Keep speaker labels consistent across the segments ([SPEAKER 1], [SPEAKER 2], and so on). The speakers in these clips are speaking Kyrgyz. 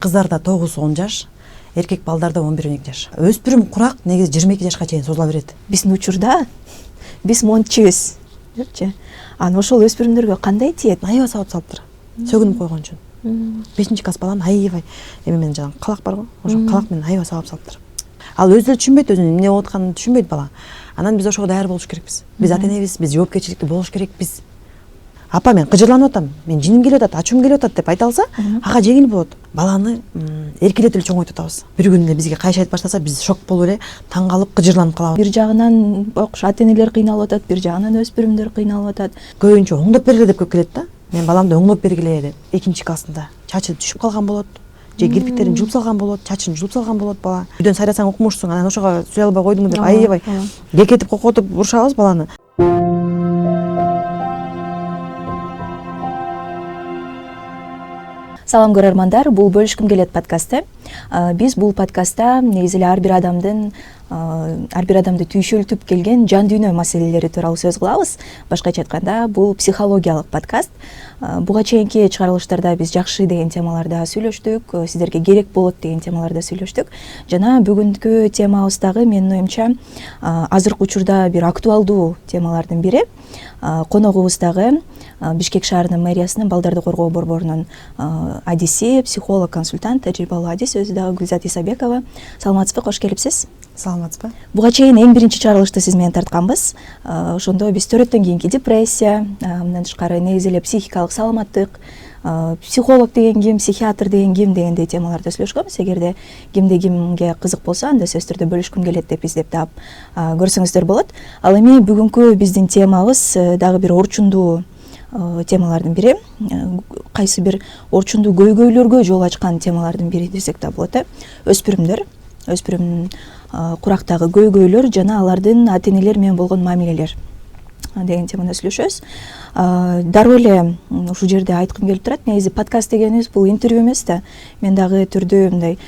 [SPEAKER 1] Кыздарда 9-10 жаш, эркек балдарда 11-12 жаш. Өспүрүм курак негизи 22 жашка чейин созула берет.
[SPEAKER 2] Биздин учурда биз монтчубуз. Депчи. Анан ошол өспүрүмдөргө кандай тиет?
[SPEAKER 1] Аябай сабат салыптыр. Сөгүнүп койгон үчүн. 5-класс баланы аябай эми менен жанагы калак барго, ошо калак менен аябай сабап салыптыр. Ал өзү эле түшүнбөйт, өзүнүн эмне болуп атканын түшүнбөйт бала. Анан биз ошого даяр болуш керекпиз. Биз ата энебиз, биз жоопкерчиликтүү болуш керекпиз. Апа, мен кыжырланып атам, мен жиним келип атат, ачуум келип атат деп айта алса, ага жеңил болот. Баланы эркелетип чоңойтуп атабыз. Бир күнү эле бизге кайшы айтып баштаса, биз шок болуп эле таң калып, кыжырланып калабыз.
[SPEAKER 2] Бир жагынан ата энелер кыйналып атат, бир жагынан өспүрүмдөр кыйналып атат.
[SPEAKER 1] Көбүнчө оңдоп бергиле деп көп келет да. Мен баламды оңдоп бергиле деп. 2-классында чачы түшүп калган болот. Же кирпиктерин жулуп салган болот, чачын жулуп салган болот бала. Үйдөн сайрасаң укмушсуң, анан ошого сүйө албай койдуңбу деп аябай кекетип кокотуп урушабыз баланы.
[SPEAKER 2] Салам көрөрмандар, бул бөлүшкүм келет подкасты. Биз бул подкастта негизи эле ар бир адамды түйшөлтүп келген жан дүйнө маселелери тууралуу сөз кылабыз. Башкача айтканда, бул психологиялык подкаст. Буга чейинки чыгарылыштарда биз жакшы деген темаларда сүйлөштүк, сиздерге керек болот деген темаларда сүйлөштүк. Жана бүгүнкү темабыз дагы менин оюмча азыркы учурда бир актуалдуу темалардын бири. Коногубуз дагы Бишкек шаарынын мэриясынын балдарды коргоо борборунун адиси, психолог, консультант, тажрыйбалуу адис, өзү дагы Гүлзат Исабекова. Саламатсызбы, кош келипсиз.
[SPEAKER 1] Саламатсызбы.
[SPEAKER 2] Буга чейин эң биринчи чыгарылышты сиз менен тартканбыз. Ошондо биз төрөттөн кийинки депрессия, мындан тышкары негизи эле психикалык саламаттык, психолог деген ким, психиатр деген ким дегендей темаларда сүйлөшкөнбүз. Эгерде кимде кимге кызык болсо, анда сөзсүз түрдө бөлүшкүм келет деп издеп таап көрсөңүздөр болот. Ал эми бүгүнкү биздин темабыз дагы бир орчундуу темалардын бири, кайсы бир орчундуу көйгөйлөргө жол ачкан темалардын бири десек да болот. Өспүрүмдөр, өспүрүм курактагы көйгөйлөр жана алардын ата энелер менен болгон мамилелер деген темада сүйлөшөбүз. Дароо эле ушул жерде айткым келип турат, негизи подкаст дегенибиз бул интервью эмес да. Мен дагы түрдүү мындай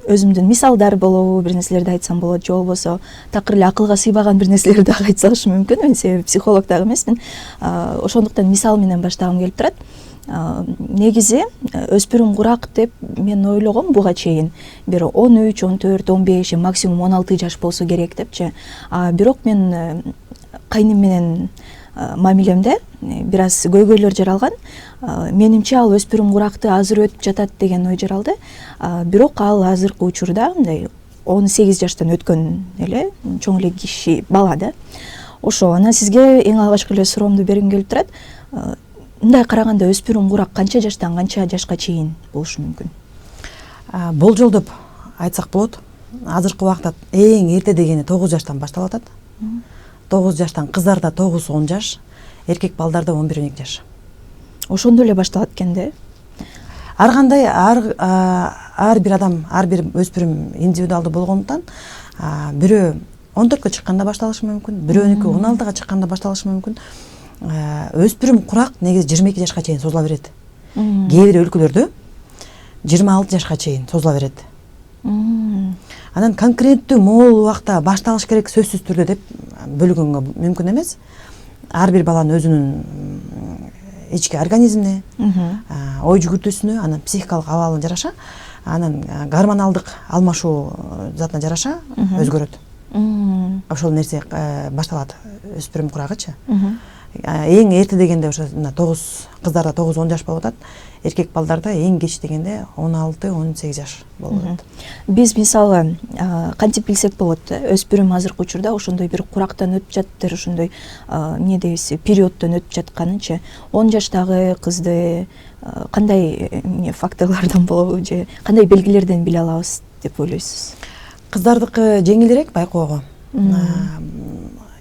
[SPEAKER 2] өзүмдүн мисалдар болобу, бир нерселерди айтсам болот, же болбосо такыр эле акылга сыйбаган бир нерселерди дагы айтып салышым мүмкүн. Мен себеби психолог дагы эмесмин. Ошондуктан мисал менен баштагым келип турат. Негизи өспүрүм курак деп мен ойлогом буга чейин бир 13, 14, 15, максимум 16 жаш болсо керек депчи. Бирок мен кайным менен мамилемде бир аз көйгөйлөр жаралган. Менимче ал өспүрүм куракты азыр өтүп жатат деген ой жаралды. Бирок ал азыркы учурда мындай 18 жаштан өткөн эле чоң эле киши бала да. Ошо, анан сизге эң алгачкы эле суроомду бергим келип турат. Мындай караганда өспүрүм курак канча жаштан канча жашка чейин болушу мүмкүн?
[SPEAKER 1] Болжолдоп айтсак болот. Азыркы убакта эң эрте дегени 9 жаштан башталып атат. 9 жаштан кыздарда 9-10 жаш, эркек балдарда 11-12 жаш.
[SPEAKER 2] Ошондо эле башталат экен да.
[SPEAKER 1] Ар кандай ар бир адам, ар бир өспүрүм индивидуалдуу болгондуктан, бирөө 14кө чыкканда башталышы мүмкүн, бирөөнүкү 16га чыкканда башталышы мүмкүн. Өспүрүм курак негизи 22 жашка чейин созула берет. Кээ бир өлкөлөрдө 26 жашка чейин созула берет. Анан конкреттүү могул убакта башталыш керек сөзсүз түрдө деп бөлгөнгө мүмкүн эмес. Ар бир баланын өзүнүн ички организмине, ой жүгүртүүсүнө, анан психикалык абалына жараша, анан гормоналдык алмашуу затына жараша өзгөрөт. Ошол нерсе башталат өспүрүм курагычы. Эң эрте дегенде ошо 9, кыздарда 9-10 жаш болуп атат. Эркек балдарда эң кеч дегенде 16-18 жаш болуп атат.
[SPEAKER 2] Биз мисалы кантип билсек болот, өспүрүм азыркы учурда ошондой бир курактан өтүп жатыптыр, ошондой эмне дейбиз, периоддон өтүп жатканынчы 10 жаштагы кызды кандай факторлордон болобу же кандай белгилерден биле алабыз деп ойлойсуз?
[SPEAKER 1] Кыздардыкы жеңилирээк байкоого.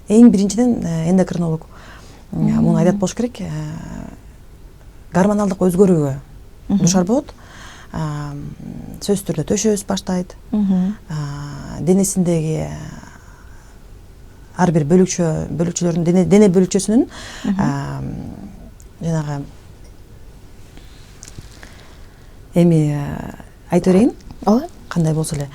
[SPEAKER 1] Эң биринчиден эндокринолог муну айдат болуш керек. Гормоналдык өзгөрүүгө душар болот. Сөзсүз түрдө төшө өсүп баштайт. Денесиндеги ар бир бөлүкчөлөрдүн дене бөлүкчөсүнүн жанагы эми айта берейин. кандай болсо эле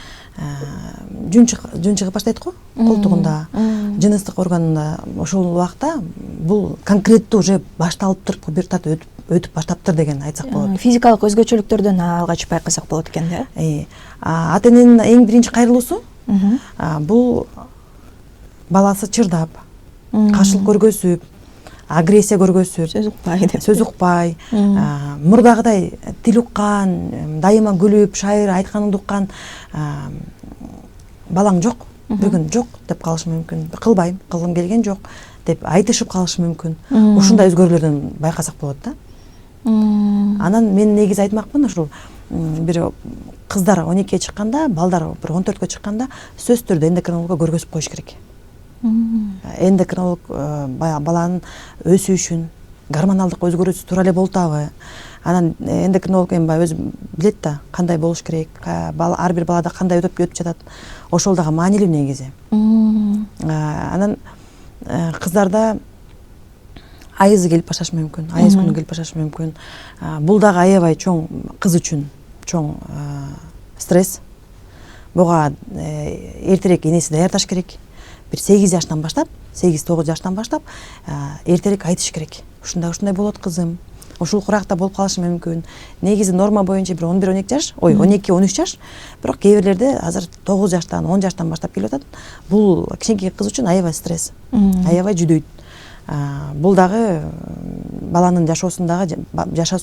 [SPEAKER 1] жун чыгып баштайт го колтугунда, жыныстык органында. Ошол убакта бул конкреттүү уже башталып туруп, пубертат өтүп баштаптыр деген айтсак болот.
[SPEAKER 2] Физикалык өзгөчөлүктөрдөн алгач байкасак болот экен да.
[SPEAKER 1] Ата эненин эң биринчи кайрылуусу бул баласы чырдап, каршылык көргөзүп, агрессия көргөзүп, сөз укпай, мурдагыдай тил уккан, дайыма күлүп, шайыр айтканыңды уккан балаң жок, бир күн жок деп калышы мүмкүн. Кылбайм, кылгым келген жок деп айтышып калышы мүмкүн. Ушундай өзгөрүүлөрдөн байкасак болот да. Анан мен негизи айтмакмын, ушул бир кыздар 12-ге чыкканда, балдар бир 14-кө чыкканда сөзсүз түрдө эндокринологко көргөзүп коюш керек. Эндокринолог баланын өсүшүн, гормоналдык өзгөрүүсү туура эле болуп атабы? Анан эндокринолог эми баягы өзү билет да, кандай болуш керек, ар бир балада кандай өтүп жатат. Ошол дагы маанилүү негизи. Анан кыздарда айызы келип башташы мүмкүн, айыз күнү келип башташы мүмкүн. Бул дагы аябай чоң, кыз үчүн чоң стресс. Буга эртерээк энеси даярдаш керек. Бир 8 жаштан баштап, 8-9 жаштан баштап эртерээк айтыш керек. Ушундай болот кызым. Ушул куракта болуп калышы мүмкүн. Негизи норма боюнча бир 11-12 жаш, 12-13 жаш. Бирок кээ бирлерде азыр 9 жаштан, 10 жаштан баштап келип атат. Бул кичинекей кыз үчүн аябай стресс, аябай жүдөйт. Бул дагы баланын жашоосундагы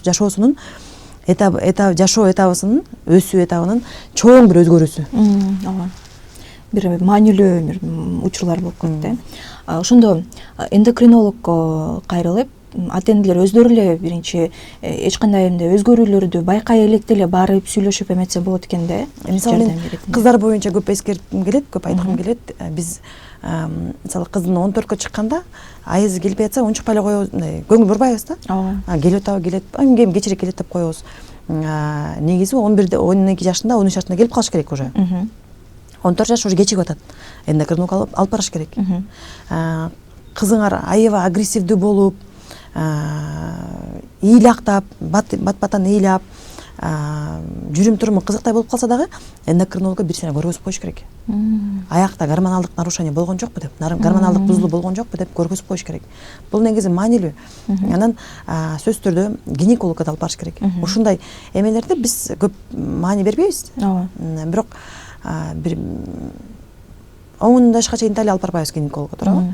[SPEAKER 1] жашоосунун жашоо этабысынын, өсүү этабынын чоң бир өзгөрүүсү.
[SPEAKER 2] Бир маанилүү бир учурлар болуп калат да. Ошондо эндокринологко кайрылып, ата энелер өздөрү эле биринчи эч кандай эмне өзгөрүүлөрдү байкай электе эле барып сүйлөшүп эметсе болот экен да.
[SPEAKER 1] Мисалы мен кыздар боюнча көп эскертким келет, көп айткым келет. Биз мисалы кыздын 14-кө чыкканда айызы келбей атса унчукпай эле коебуз, көңүл бурбайбыз да. Келип атабы, келет, эми кечирээк келет деп коебуз. Негизи 11-де, 12 жашында, 13 жашында келип калыш керек уже. 14 жаш уже кечигип атат. Эндокринолог алып барыш керек. Кызыңар аябай агрессивдүү болуп, ыйлактап, бат-баттан ыйлап, жүрүм туруму кызыктай болуп калса дагы эндокринологко бир сene көргөзүп коюш керек. Аякта гормоналдык нарушение болгон жокпу деп, гормоналдык бузулуу болгон жокпу деп көргөзүп коюш керек. Бул негизи маанилүү. Анан сөзсүз түрдө гинекологко да алып барыш керек. Ушундай эмелерде биз көп маани бербейбиз. Бирок бир оңунда эч качан алып барбайбыз гинекологко, туурабы?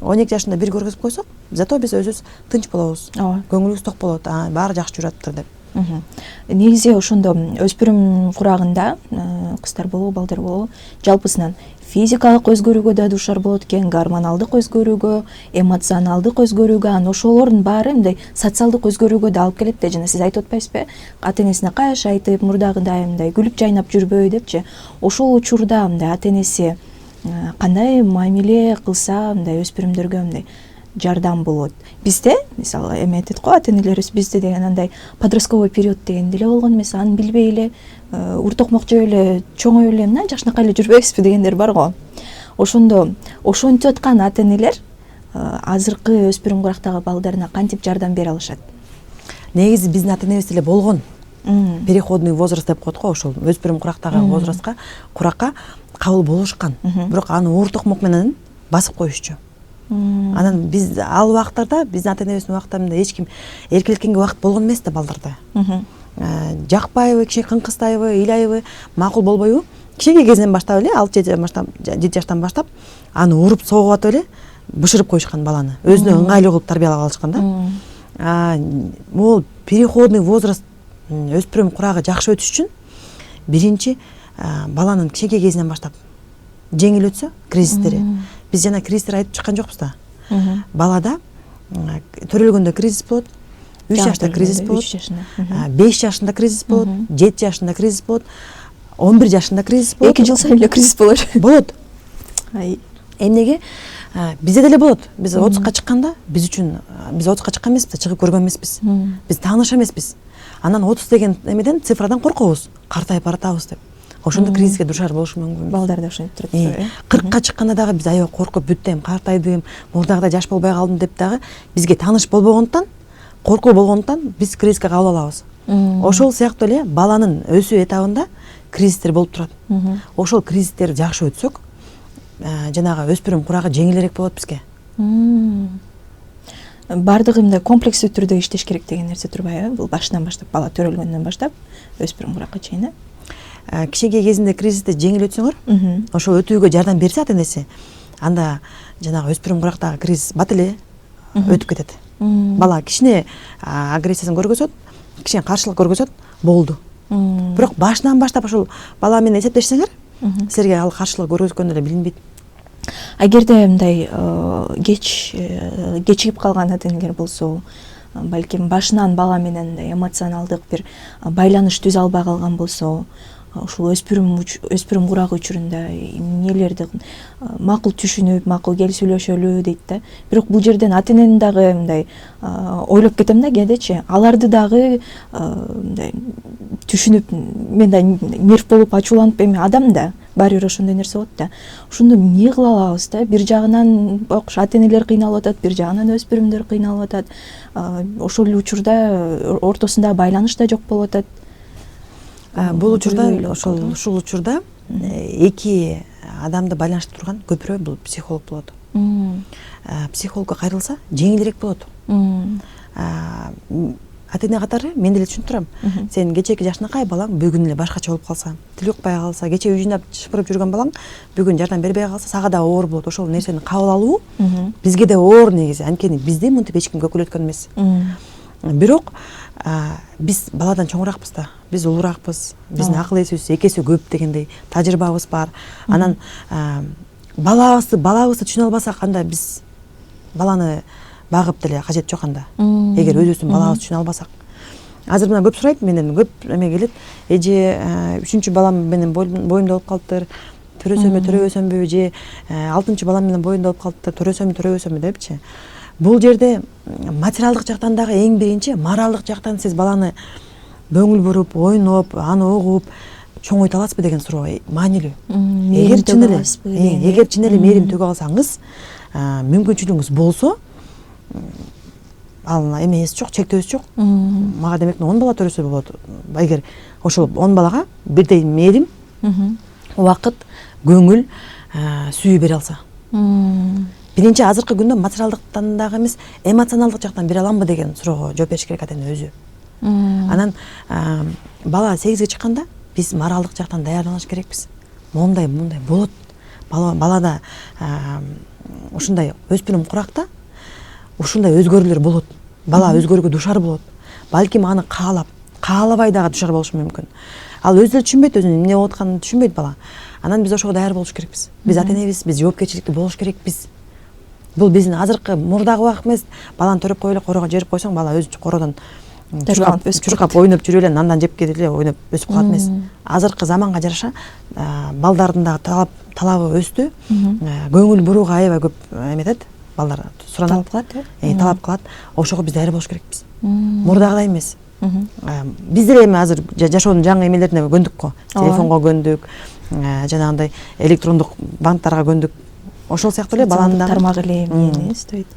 [SPEAKER 1] 12 жашында бир көргөзүп койсок, зато биз өзүбүз тынч болобуз. Көңүлүбүз ток болот, баары жакшы жүрүп атыптыр деп.
[SPEAKER 2] Негизи ошондо өспүрүм курагында кыздар болобу, балдар болобу, жалпысынан физикалык өзгөрүүгө да дуушар болот экен, гормоналдык өзгөрүүгө, эмоционалдык өзгөрүүгө, анан ошолордун баары мындай социалдык өзгөрүүгө да алып келет да. Жана сиз айтып атпайсызбы, ата энесине кайыш айтып, мурдагыдай мындай күлүп жайнап жүрбөй депчи. Ошол учурда мындай ата энеси кандай мамиле кылса мындай өспүрүмдөргө мындай жардам болот. Бизде мисалы эме айтат го ата энелерибиз, бизде деген андай подростковый период деген деле болгон эмес, аны билбей эле уртокмок жеп эле чоңоюп эле мына жакшынакай эле жүрбөйбүзбү дегендер бар го. Ошондо ошентип аткан ата энелер азыркы өспүрүм курактагы балдарына кантип жардам бере алышат?
[SPEAKER 1] Негизи биздин ата энебиз деле болгон. Переходный возраст деп коет го, ошол өспүрүм курактагы возрастка, куракка кабыл болушкан. Бирок аны уртокмок менен басып коюшчу. Анан биз ал убактарда, биздин ата энебиздин убактарында эч ким эркелеткенге убакыт болгон эмес да балдарда. Жакпайбы, кичине кыңкыстайбы, ыйлайбы, макул болбойбу? Кичинекей кезинен баштап эле, 6-7 жаштан баштап аны уруп согуп атып эле бышырып коюшкан баланы. Өзүнө ыңгайлуу кылып тарбиялап алышкан да. Могул переходный возраст өспүрүм курагы жакшы өтүш үчүн биринчи баланын кичинекей кезинен баштап жеңил өтсө кризистери. Биз жана кризистер айтып чыккан жокпуз да. Балада төрөлгөндө кризис болот, 3 жашта кризис болот, 5 жашында кризис болот, 7 жашында кризис болот, 11 жашында кризис болот.
[SPEAKER 2] 2 жыл сайын эле кризис болот.
[SPEAKER 1] Болот. Эмнеге? Бизде деле болот. Биз 30-ка чыкканда, биз 30-ка чыккан эмеспиз, чыгып көргөн эмеспиз. Биз тааныш эмеспиз. Анан 30 деген эмеден цифрадан коркобуз, картайып баратабыз деп. Ошондо кризиске душар болушу мүмкүн.
[SPEAKER 2] Балдар да ошентип турат.
[SPEAKER 1] 40-ка чыкканда дагы биз аябай коркуп бүттем, картайдым, мурдагыдай жаш болбой калдым деп дагы бизге тааныш болбогондуктан, коркуу болгондуктан биз кризиске кабыл алабыз. Ошол сыяктуу эле баланын өсүү этабында кризистер болуп турат. Ошол кризистерди жакшы өтсөк, жанагы өспүрүм курагы жеңилирээк болот бизге.
[SPEAKER 2] Бардыгы мындай комплекстүү түрдө иштеш керек деген нерсе турбайбы? Бул башынан баштап, бала төрөлгөндөн баштап өспүрүм куракка чейин.
[SPEAKER 1] Кичинекей кезинде кризисти жеңил өтсөңөр, ошол өтүүгө жардам берсе ата-энеси, анда жанагы өспүрүм курактагы кризис бат эле өтүп кетет. Бала кичине агрессиясын көргөзөт, кичине каршылык көргөзөт, болду. Бирок башынан баштап ошол бала менен эсептешсеңер, силерге ал каршылык көргөзгөнү эле билинбейт.
[SPEAKER 2] Эгерде мындай кечигип калган ата-энелер болсо, балким башынан бала менен эмоционалдык бир байланыш түзө албай калган болсо, ушул өспүрүм курагы учурунда эмнелерди макул түшүнүп, макул кел сүйлөшөлү дейт да. Бирок бул жерден ата-энени дагы мындай ойлоп кетем да кээдечи. Аларды дагы мындай түшүнүп, мен да нерв болуп ачууланып эми адам да баары бир ошондой нерсе болот да. Ошондо эмне кыла алабыз да? Бир жагынан ата-энелер кыйналып атат, бир жагынан өспүрүмдөр кыйналып атат. Ошол учурда ортосунда байланыш да жок болуп атат.
[SPEAKER 1] Бул учурда, ушул учурда эки адамды байланыштырып турган көпүрө бул психолог болот. Психологко кайрылса жеңилирээк болот. Ата-эне катары мен деле түшүнүп турам. Сен кечээки жашынакай балаң бүгүн эле башкача болуп калса, тили укпай калса, кечээ үй жыйнап шыпырып жүргөн балаң бүгүн жардам бербей калса, сага да оор болот. Ошол нерсени кабыл алуу бизге да оор негизи. Анткени бизди мынтип эч ким көкөлөткөн эмес. Бирок биз баладан чоңураакпыз да, биз улураакпыз, биздин акыл эсибиз эки эсе көп дегендей тажрыйбабыз бар. Анан балабызды түшүнө албасак, анда биз баланы багып деле кажет жок анда. Эгер өзүбүздүн балабызды түшүнө албасак. Азыр мына көп сурайт менден, көп эме келет. Эже 3-чү балам менен боюмда болуп калыптыр. Төрөсөмбү же 6-чы балам менен боюмда болуп калыптыр. Төрөсөмбү депчи. Бул жерде материалдык жактан дагы эң биринчи моралдык жактан сиз баланы көңүл буруп, ойноп, аны угуп чоңойто аласызбы деген суроо маанилүү. Эгер чын эле мээрим төгө алсаңыз, мүмкүнчүлүгүңүз болсо, ал эмес жок, чектөөбүз жок. Мага демек 10 бала төрөсө болот. Эгер ошол 10 балага бирдей мээрим, убакыт, көңүл, сүйүү бере алса. Биринчи азыркы күндө материалдыктан дагы эмес, эмоционалдык жактан бере аламбы деген суроого жооп бериш керек ата-эне өзү. Анан бала 8ге чыкканда биз моралдык жактан даярданыш керекпиз. Мондай болот. Балада ушундай өспүрүм куракта ушундай өзгөрүүлөр болот. Бала өзгөрүүгө душар болот. Балким аны каалабай дагы душар болушу мүмкүн. Ал өзү түшүнбөйт, өзүнүн эмне болуп атканын түшүнбөйт бала. Анан биз ошого даяр болуш керекпиз. Биз ата-энебиз, биз жоопкерчиликтүү болуш керекпиз. Бул биздин азыркы мурдагы убакыт эмес. Баланы төрөп коюп эле корого жерип койсоң, бала өзү короодон чуркап ойноп жүрүп эле андан жеп кетип эле ойноп өсүп калат эмес. Азыркы заманга жараша балдардын дагы талабы өстү. Көңүл бурууга аябай көп эметет. Балдар суранат, талап кылат. Ошого биз даяр болуш керекпиз. Мурдагыдай эмес. Биз деле эми азыр жашоонун жаңы эмелерине көндүк го. Телефонго көндүк, жанагындай электрондук банктарга көндүк. Ошол сыяктуу эле баланын
[SPEAKER 2] тармак эле эмне стоит.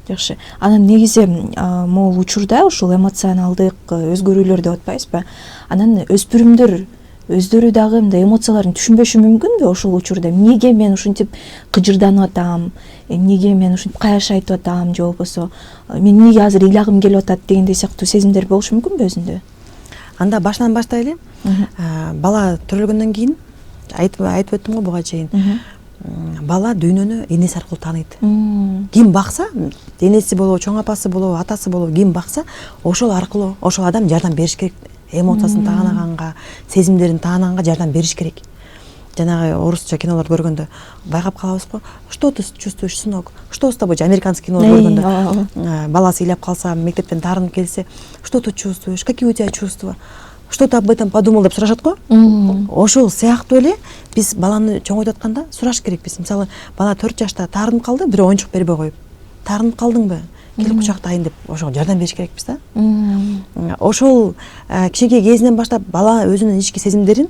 [SPEAKER 2] Жакшы. Анан негизи могул учурда ушул эмоционалдык өзгөрүүлөр деп атпайбызбы? Анан өспүрүмдөр өздөрү дагы мындай эмоцияларын түшүнбөшү мүмкүнбү ошол учурда? Эмнеге мен ушинтип кыжырданып атам? Эмнеге мен ушинтип каяш айтып атам? Же болбосо мен эмнеге азыр ыйлагым келип атат дегендей сыяктуу сезимдер болушу мүмкүнбү өзүндө?
[SPEAKER 1] Анда башынан баштайлы. Бала төрөлгөндөн кийин айтып өттүм го буга чейин. Бала дүйнөнү энеси аркылуу тааныйт. Ким бакса, энеси болобу, чоң апасы болобу, атасы болобу, ким бакса, ошол аркылуу ошол адам жардам бериш керек. Эмоциясын тааныганга, сезимдерин тааныганга жардам бериш керек. Жанагы орусча кинолор көргөндө байкап калабыз го. Что ты чувствуешь, сынок? Что с тобой? Американский кинолор көргөндө баласы ыйлап калса, мектептен таарынып келсе, что ты чувствуешь? Какие у тебя чувства? Что ты об этом подумал деп сурашат го. Ошол сыяктуу эле биз баланы чоңойтуп атканда сураш керекпиз. Мисалы, бала 4 жашта таарынып калды, бир оюнчук бербей коюп. Таарынып калдыңбы? Кел кучактайын деп ошого жардам бериш керекпиз да. Ошол кичинекей кезинен баштап бала өзүнүн ички сезимдерин,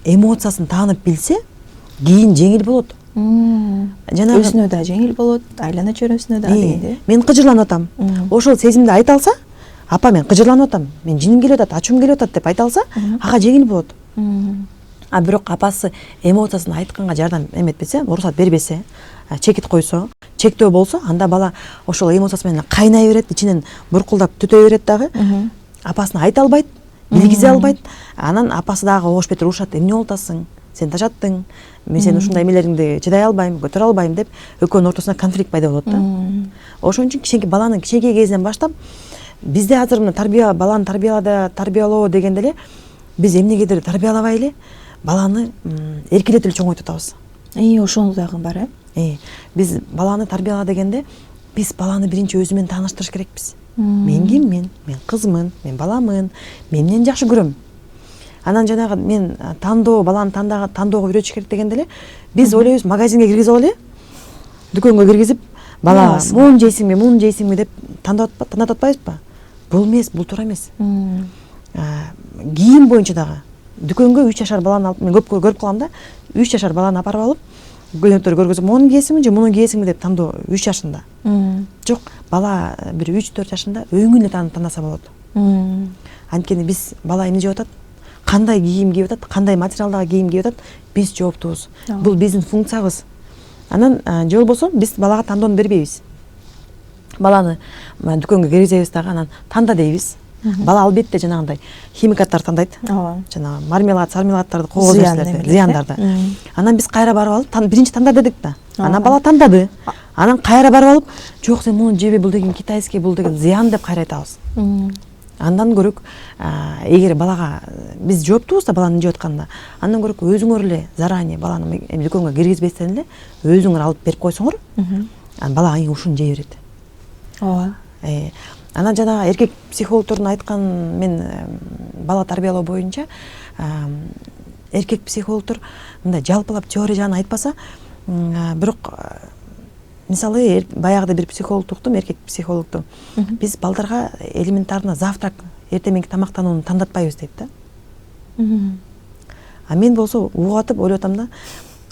[SPEAKER 1] эмоциясын таанып билсе, кийин жеңил болот.
[SPEAKER 2] Өзүнө да жеңил болот, айлана чөйрөсүнө да дегенде.
[SPEAKER 1] Мен кыжырланып атам. Ошол сезимди айта алса, апа мен кыжырланып атам, мен жиним келип атат, ачуум келип атат деп айта алса, ага жеңил болот. А бирок апасы эмоциясын айтканга жардам эметпесе, уруксат бербесе, чекит койсо, чектөө болсо, анда бала ошол эмоциясы менен кайнай берет, ичинен буркулдап түтө берет дагы. Апасына айта албайт, билгизе албайт. Анан апасы дагы оош бетер урушат, эмне болуп атасың? Сен тажаттың, мен сен ушундай эмелериңди чыдай албайм, көтөрө албайм деп экөөнүн ортосунда конфликт пайда болот да. Ошон үчүн кичинекей баланын кичинекей кезинен баштап бизде азыр мына баланы тарбиялоо дегенде эле биз эмнегедир тарбиялабай эле баланы эркелетип эле чоңойтуп атабыз.
[SPEAKER 2] Ошону дагы бар,
[SPEAKER 1] Биз баланы тарбияла дегенде биз баланы биринчи өзү менен тааныштырыш керекпиз. Мен киммин? Мен кызмын, мен баламын, мен эмнени жакшы көрөм. Анан жанагы мен баланы тандоого үйрөтүш керек дегенде эле биз ойлойбуз, магазинге киргизип алып дүкөнгө киргизип, бала муну жейсиңби, муну жейсиңби деп тандатып атпайбызбы? Бул эмес, бул туура эмес. Кийим боюнча дагы дүкөнгө 3 жашар баланы алып, мен көп көрүп калам да, 3 жашар баланы апарып алып, көйнөктөр көргөзүп, муну кийесиңби же муну кийесиңби деп тандоо 3 жашында. Жок, бала бир 3-4 жашында өңүн эле тандаса болот. Анткени биз бала эмне жеп атат, кандай кийим кийип атат, кандай материалдагы кийим кийип атат, биз жооптубуз. Бул биздин функциябыз. Анан же болбосо биз балага тандоону бербейбиз. Баланы дүкөнгө киргизебиз дагы, анан танда дейбиз. Бала албетте жанагындай химикаттар тандайт. Жанагы мармелад, сармеладдарды, кооз нерселерди, зыяндарды. Анан биз кайра барып алып, биринчи танда дедик да. Анан бала тандады. Анан кайра барып алып, жок сен муну жебе, бул деген китайский, бул деген зыян деп кайра айтабыз. Андан көрөк, эгер балага биз жооптубуз да баланы жеп атканда, андан көрөк өзүңөр эле заранее баланы дүкөнгө киргизбестен эле өзүңөр алып берип койсоңор, анан бала ушуну жей берет. Анан жана эркек психологдордун айткан, мен бала тарбиялоо боюнча эркек психологдор мындай жалпылап теория жагын айтпаса, бирок мисалы баягыда бир психологду уктум, эркек психологду. Биз балдарга элементарно завтрак, эртең тамактанууну тандатпайбыз дейт да. А мен болсо угатып ойлоп атам да,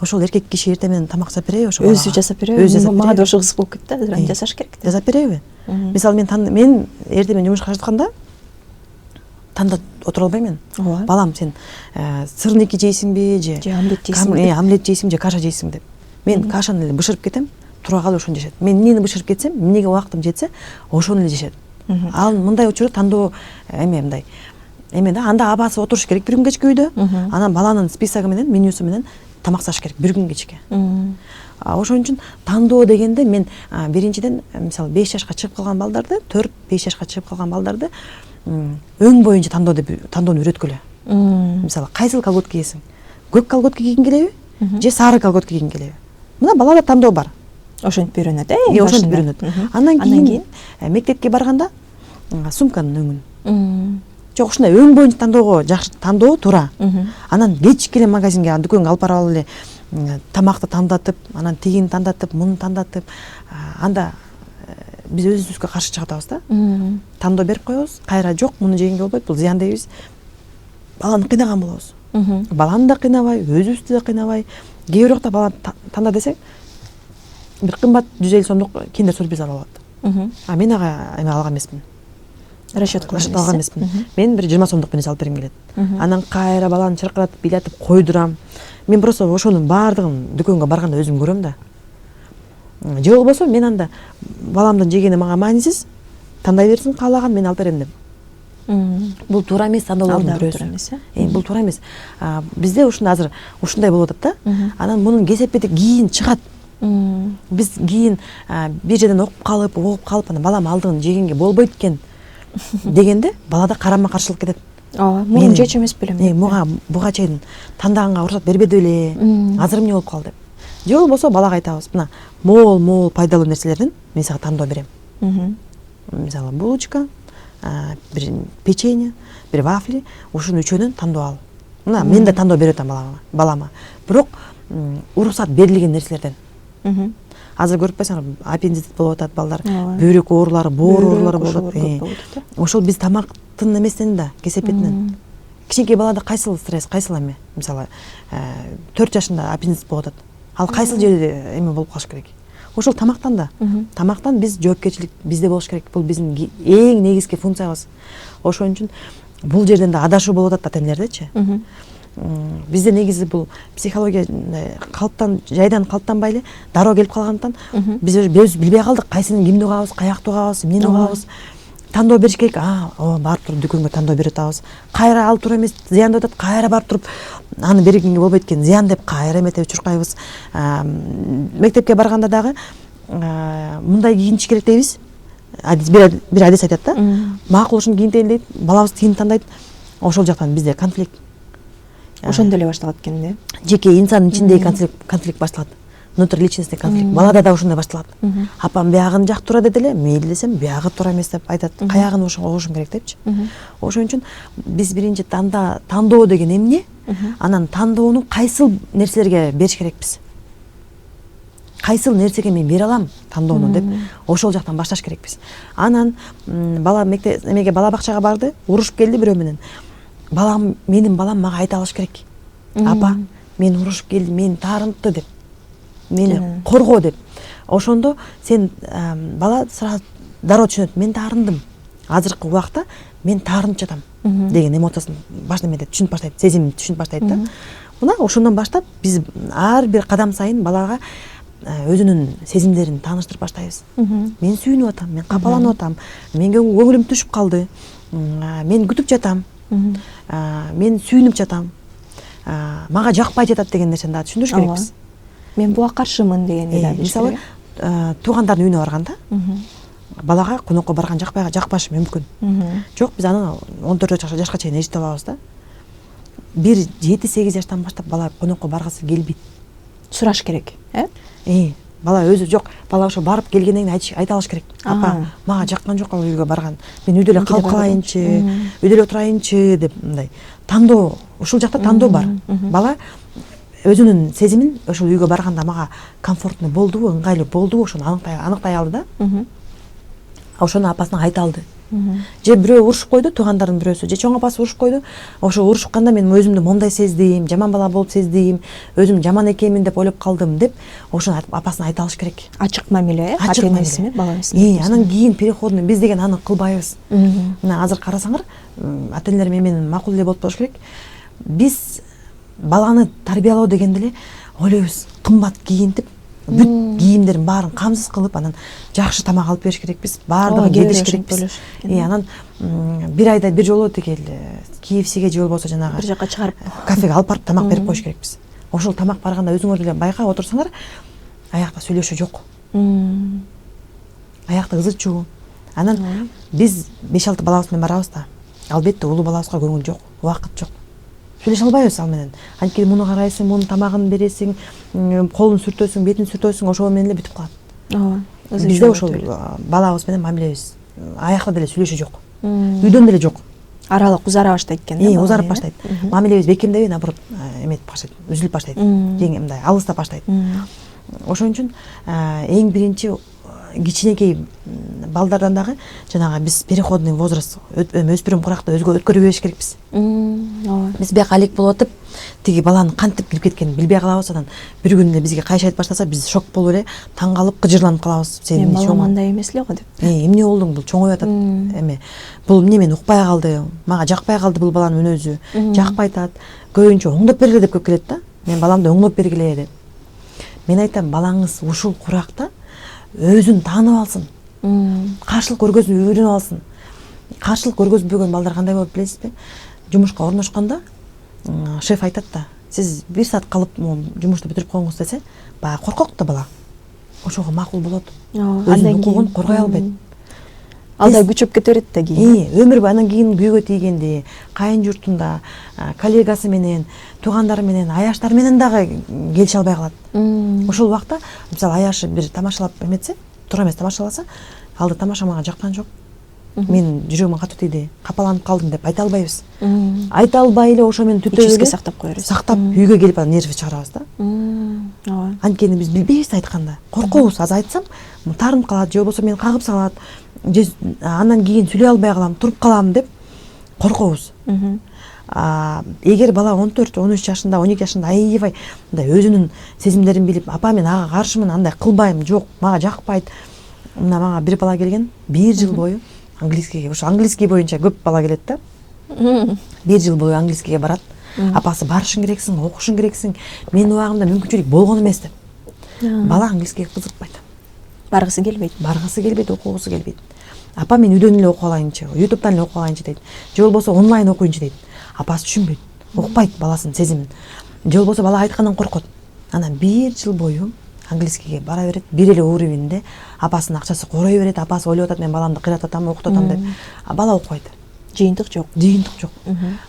[SPEAKER 1] ошол эркек киши эртең менен тамак жасап береби, ошо
[SPEAKER 2] өзү жасап береби. Мага да ошо кызык болуп кетти, азыр жасаш керек.
[SPEAKER 1] Жасап береби? Мисалы мен эртең менен жумушка чыкканда танда отура албайм мен. Балам, сен сырники жейсиңби же омлет жейсиңби? Омлет жейсиңби же каша жейсиңби деп. Мен кашаны эле бышырып кетем, тура калып ошону жешет. Мен эмнени бышырып кетсем, эмнеге убактым жетсе, ошону эле жешет. Ал мындай учурда тандоо мындай. Да, анда абасы отуруш керек бир күн кечке үйдө. Анан баланын списогу менен, менюсу менен тамак жасаш керек бир күн кечке. Ошон үчүн тандоо дегенде мен биринчиден, мисалы 5 жашка чыгып калган балдарды, 4-5 жашка чыгып калган балдарды өң боюнча тандоону үйрөткүлө. Мисалы кайсыл колготка кийесиң? Көк колготка кийгиң келеби же сары колготка кийгиң келеби? Мына балада тандоо бар.
[SPEAKER 2] Ошентип үйрөнөт,
[SPEAKER 1] ошентип үйрөнөт. Андан кийин мектепке барганда сумканын өңүн. Жок, ушундай өң боюнча тандоого жакшы, тандоо туура. Анан кечке эле магазинге, дүкөнгө алып барып эле тамакты тандатып, анан тигини тандатып, муну тандатып, анда биз өзүбүзгө каршы чыгып атабыз да. Тандоо берип коебуз, кайра жок, муну жегенге болбойт, бул зыян дейбиз. Баланы кыйнаган болобуз. Баланы да кыйнабай, өзүбүздү да кыйнабай. Кээ бирокта бала танда десек, бир кымбат 150 сомдук киндер сюрприз алып алат. Мен ага эме алган эмесмин.
[SPEAKER 2] Расчет
[SPEAKER 1] алган эмесмин. Мен бир 20 сомдук менен алып бергим келет. Анан кайра баланы чыркыратып, бийлетип койдурам. Мен просто ошонун баардыгын дүкөнгө барганда өзүм көрөм да. Же болбосо мен анда баламдын жегени мага маанисиз, тандай берсин, каалаган мен алып берем деп. Бул туура эмес, тандоолордун бирөөсү. Бул туура эмес. Бизде азыр ушундай болуп атат да. Анан мунун кесепети кийин чыгат. Биз кийин бир жерден окуп калып, анан балам алдыгын жегенге болбойт экен дегенде балада карама каршылык кетет.
[SPEAKER 2] Муну жечү эмес белем.
[SPEAKER 1] Буга чейин тандаганга уруксат бербеди беле, азыр эмне болуп калды деп. Же болбосо балага айтабыз, мына мол пайдалуу нерселерден мен сага тандоо берем. Мисалы булочка, бир печенье, бир вафли, ушунун үчөөнөн тандоо ал. Мына мен да тандоо берип атам балама. Бирок уруксат берилген нерселерден. Азыр көрүп атпайсыңарбы, аппендицит болуп атат балдар, бөйрөк оорулары, боор оорулары болуп атат. Ошол биз тамактын эмесинен да, кесепетинен. Кичинекей балада кайсыл стресс, кайсыл эме? Мисалы 4 жашында аппендицит болуп атат. Ал кайсыл жерде эме болуп калыш керек? Ошол тамактан да. Тамактан биз жоопкерчилик бизде болуш керек. Бул биздин эң негизги функциябыз. Ошон үчүн бул жерден да адашуу болуп атат ата-энелердечи. бизде негизи бул психология жайдан калыптанбай эле дароо келип калгандыктан биз өзүбүз билбей калдык кайсыны кимди угабыз, каякты угабыз, эмнени угабыз. Тандоо бериш керек. Барып туруп дүкөнгө тандоо берип атабыз. Кайра ал туура эмес, зыян деп атат. Кайра барып туруп аны бергенге болбойт экен, зыян деп кайра эметип чуркайбыз. Мектепке барганда дагы мындай кийиниш керек дейбиз. Бир адис айтат да. Макул ушуну кийинтейин дейт. Балабыз тигин тандайт. Ошол жактан бизде конфликт.
[SPEAKER 2] Ошондо эле башталат экен да.
[SPEAKER 1] Жеке инсандын ичиндеги конфликт башталат. Внутриличностный конфликт. Балада да ошондой башталат. Апам биягын жак туура деди эле, мейли десем, биягы туура эмес деп айтат. Каягын угушум керек депчи. Ошон үчүн биз биринчи тандоо деген эмне? Анан тандоону кайсыл нерселерге бериш керекпиз? Кайсыл нерсеге мен бере алам тандоону деп ошол жактан башташ керекпиз. Анан бала эмеге бала бакчага барды, урушуп келди бирөө менен. Менин балам мага айта алыш керек. Апа, мен урушуп келдим, мени таарынтты деп. Мени коргоо деп. Ошондо сен бала сразу дароо түшүнөт. Мен таарындым. Азыркы убакта мен таарынып жатам деген эмоциясын түшүнүп баштайт, сезимин түшүнүп баштайт да. Мына ошондон баштап биз ар бир кадам сайын балага өзүнүн сезимдерин тааныштырып баштайбыз. Мен сүйүнүп атам, мен капаланып атам, менин көңүлүм түшүп калды, мен күтүп жатам, мен сүйүнүп жатам, мага жакпай жатат деген нерсени да түшүндүрүш керекпиз.
[SPEAKER 2] Мен буга каршымын дегенди да.
[SPEAKER 1] Мисалы, туугандардын үйүнө барганда балага конокко барган жакпашы мүмкүн. Жок, биз аны 14 жашка чейин эжитип алабыз да. Бир 7-8 жаштан баштап бала конокко баргысы келбейт.
[SPEAKER 2] Сураш керек,
[SPEAKER 1] Бала өзү жок, бала ошо барып келгенден кийин айта алыш керек. Апа, мага жаккан жок ал үйгө барган. Мен үйдө эле калып калайынчы, үйдө эле отурайынчы деп мындай. Тандоо, ушул жакта тандоо бар. Бала өзүнүн сезимин ошол үйгө барганда мага комфортный болдубу, ыңгайлуу болдубу, ошону аныктай алды да. Ошону апасына айта алды. Же бирөө урушуп койду, туугандардын бирөөсү, же чоң апасы урушуп койду. Ошо урушукканда мен өзүмдү момдай сездим, жаман бала болуп сездим, өзүм жаман экенмин деп ойлоп калдым деп, ошону апасына айта алыш керек.
[SPEAKER 2] Ачык мамиле, ата-энесине, баланысына.
[SPEAKER 1] Анан кийин переходный биз деген аны кылбайбыз. Мына азыр карасаңар, ата-энелер менен макул эле болуп болуш керек. Биз баланы тарбиялоо дегенде эле ойлойбуз, кымбат кийинтип, бүт кийимдерин баарын камсыз кылып, анан жакшы тамак алып бериш керекпиз, баардыгын кийдириш керекпиз. Анан бир айда бир жолу тигил KFC-ге же болбосо жанагы
[SPEAKER 2] бир жакка чыгарып
[SPEAKER 1] кафеге алып барып тамак берип коюш керекпиз. Ошол тамак барганда өзүңөр деле байкап отурсаңар, аякта сүйлөшүү жок. Аякта ызы чуу. Анан биз 5-6 балабыз менен барабыз да. Албетте улуу балабызга көңүл жок, убакыт жок. Сүйлөшө албайбыз ал менен. Анткени муну карайсың, мунун тамагын бересиң, колун сүртөсүң, бетин сүртөсүң, ошол менен эле бүтүп калат. Бизде ошол балабыз менен мамилебиз. Аякта деле сүйлөшүү жок. Үйдөн деле жок.
[SPEAKER 2] Аралык узара баштайт экен да.
[SPEAKER 1] Узарып баштайт. Мамилебиз бекемдебей, наоборот, эметип баштайт, үзүлүп баштайт. Мындай алыстап баштайт. Ошон үчүн эң биринчи кичинекей балдардан дагы жанагы биз переходный возраст, өспүрүм куракта өткөрүп бериш керекпиз. Биз бияка алек болуп атып, тиги баланын кантип кирип кеткенин билбей калабыз. Анан бир күнү эле бизге кайшы айтып баштаса, биз шок болуп эле таң калып, кыжырланып калабыз.
[SPEAKER 2] Сен балам андай эмес эле го деп.
[SPEAKER 1] Эмне болдуң, бул чоңоюп атат. Бул эмне мени укпай калды, мага жакпай калды бул баланын мүнөзү. Жакпай атат. Көбүнчө оңдоп бергиле деп көп келет да. Мен баламды оңдоп бергиле деп. Мен айтам, балаңыз ушул куракта өзүн таанып алсын. Каршылык көргөзүп үйрөнүп алсын. Каршылык көргөзбөгөн балдар кандай болот билесизби? Жумушка орношкондо шеф айтат да, сиз 1 саат калып жумушту бүтүрүп коюңуз десе, баягы коркок да бала. Ошого макул болот. Андан кийин коргой албайт.
[SPEAKER 2] Алда күчөп кете берет да кийин.
[SPEAKER 1] Өмүр андан кийин күйгө тийгенде, кайын журтунда, коллегасы менен, туугандары менен, аяштары менен дагы келише албай калат. Ошол убакта, мисалы, аяшы бир тамашалап эметсе, туура эмес тамашаласа, алды тамаша мага жаккан жок. Мен жүрөгүмө катуу тийди, капаланып калдым деп айта албайбыз. Айта албай эле ошо менен түтөп эле
[SPEAKER 2] сактап коебуз.
[SPEAKER 1] Сактап үйгө келип анан нервди чыгарабыз да. Анткени биз билбейбиз айтканда. Коркобуз, азыр айтсам, таарынып калат, же болбосо мени кагып салат. Андан кийин сүйлөй албай калам, туруп калам деп коркобуз. Эгер бала 14-13 жашында, 12 жашында аябай мындай өзүнүн сезимдерин билип, апа мен ага каршымын, андай кылбайм, жок, мага жакпайт. Мага бир бала келген, 1 жыл бою английскийге, ошо английский боюнча көп бала келет да. 1 жыл бою английскийге барат. апасы барышың керексиң, окушуң керексиң, менин убагымда мүмкүнчүлүк болгон эмес деп. Бала английскийге кызыкпайт,
[SPEAKER 2] баргысы келбейт,
[SPEAKER 1] окугусу келбейт. Апа мен үйдөн эле окуп алайынчы, ютубтан эле окуп алайынчы дейт, же болбосо онлайн окуйынчы дейт. Апасы түшүнбөйт, укпайт баласынын сезимин, же болбосо бала айткандан коркот. Анан 1 жыл бою английскийге бара берет, бир эле уровеньде, апасынын акчасы корой берет, апасы ойлоп атат мен баламды кыйратып атам, окутуп атам деп. Бала окубайт.
[SPEAKER 2] Жыйынтык жок.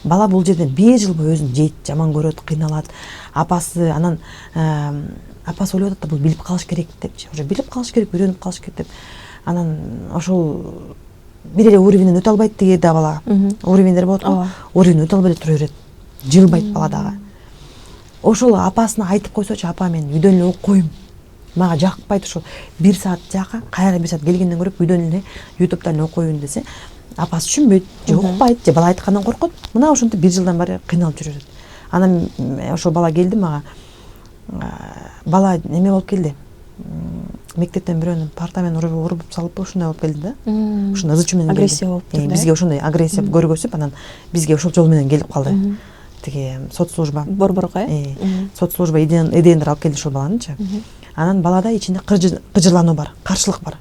[SPEAKER 1] Бала бул жерден 1 жыл бою өзүн жейт, жаман көрөт, кыйналат. Апасы анан апасы ойлоп атат да бул билип калыш керек депчи. Уже билип калыш керек, үйрөнүп калыш керек деп. Анан ошол бир эле уровеньден өтө албайт деген да бала. Уровеньдер болот го. Уровень өтө албай тура берет. Жылбайт бала дагы. Ошол апасына айтып койсочу, апа мен үйдөн эле окуйм. Мага жакпайт ошол 1 саат жака, кайра 1 саат келгенден көрөп үйдөн эле ютубтан окуйм десе, апасы түшүнбөйт, же укпайт, же бала айткандан коркот. Мына ошентип 1 жылдан бери кыйналып жүрөт. Анан ошол бала келди мага. Бала неме болуп келди. Мектептен бирөөнүн партамен уруп салып ушундай болуп келди да. Ушундай ызы чуу менен
[SPEAKER 2] агрессия болуп турду.
[SPEAKER 1] Бизге ошондой агрессия көргөзүп, анан бизге ошол жол менен келип калды. Тиги соцслужба.
[SPEAKER 2] Борборго,
[SPEAKER 1] соцслужба эдендер алып келди ошол баланычы. Анан балада ичинде кыжырлануу бар, каршылык бар.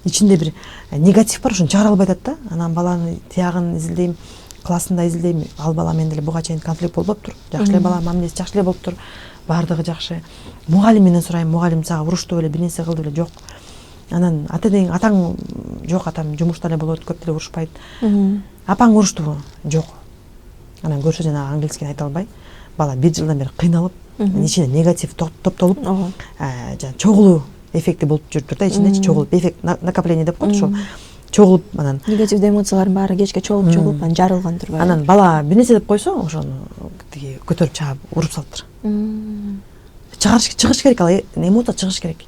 [SPEAKER 1] Ичинде бир негатив бар, ошону чыгара албай атат да. Анан баланы тиягын изилдейм, классында изилдейм, ал бала менен деле буга чейин конфликт болуптур. Жакшы эле бала, мамилеси жакшы эле болуптур. Бардыгы жакшы. Мугалим менен сурайм, мугалим сага урушту беле, бир нерсе кылды беле, жок. Анан атаң жок, атам жумушта эле болот, көп деле урушпайт. Апаң уруштубу? Жок. Анан көрсө жана английскийни айта албай, бала 1 жылдан бери кыйналып, ичинде негатив топтолуп, жана чогулуу эффекти болуп жүрүптүр да, ичинде чогулуп, эффект накопление деп коет, ошол чогулуп, анан
[SPEAKER 2] негатив эмоциялардын баары кечке чогулуп, анан жарылган турбайбы.
[SPEAKER 1] Анан бала бир нерсе деп койсо, ошону тиги көтөрүп чаап уруп салыптыр. Чыгыш керек, ал эмоция чыгыш керек.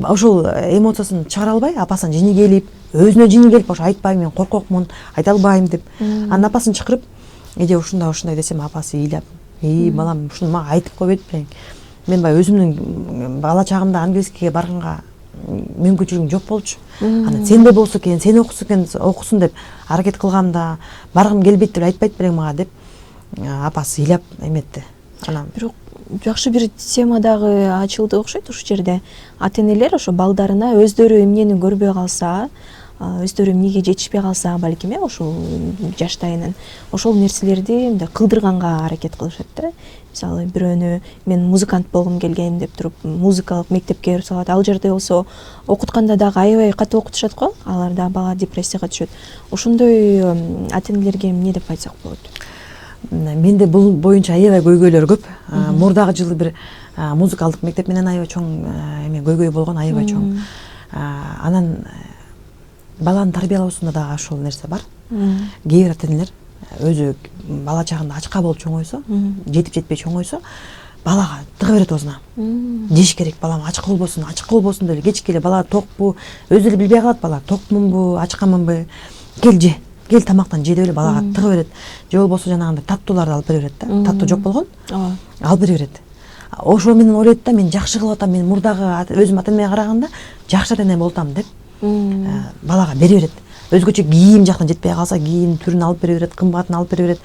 [SPEAKER 1] Ошол эмоциясын чыгара албай, апасына жини келип, өзүнө жини келип, ошо айтпайм, мен коркокмун, айта албайм деп. Анан апасын чакырып, эже ушундай десем, апасы ыйлап, балам, ушуну мага айтып койбойт белең. Мен баягы өзүмдүн бала чагымда английскийге барганга мүмкүнчүлүгүм жок болчу. Анан сен да болсо экен, сен окусун деп аракет кылганда, баргым келбейт деп айтпайт белең мага деп, апасы ыйлап эметти. Анан
[SPEAKER 2] бирок жакшы бир тема дагы ачылды окшойт ушул жерде. Ата-энелер ошо балдарына өздөрү эмнени көрбөй калса, өздөрү эмнеге жетишпей калса, балким ошол жаштайынан ошол нерселерди мындай кылдырганга аракет кылышат да. Мисалы, бирөөнү мен музыкант болгум келген деп туруп, музыкалык мектепке берип салат. Ал жерде болсо окутканда дагы аябай катуу окутушат го, алар да бала депрессияга түшөт. Ошондой ата-энелерге эмне деп айтсак болот?
[SPEAKER 1] Менде бул боюнча аябай көйгөйлөр көп. Мурдагы жылы бир музыкалдык мектеп менен аябай чоң эме көйгөй болгон, аябай чоң. Анан баланын тарбиялоосунда дагы ошол нерсе бар. Кээ бир ата-энелер өзү бала чагында ачка болуп чоңойсо, жетип жетпей чоңойсо, балага тыга берет оозуна. Жеш керек, балам ачка болбосун деп, кечке эле бала токпу, өзү эле билбей калат бала, токмунбу, ачкамынбы, кел же, кел тамактан же деп эле балага тыга берет. Же болбосо жанагындай таттууларды алып бере берет да. Таттуу жок болгон, алып бере берет. Ошо менен ойлойт да, мен жакшы кылып атам, мен мурдагы өзүм ата-энеме караганда жакшы ата-эне болтам деп балага бере берет. Өзгөчө кийим жактан жетпей калса, кийим түрүн алып бере берет, кымбатын алып бере берет.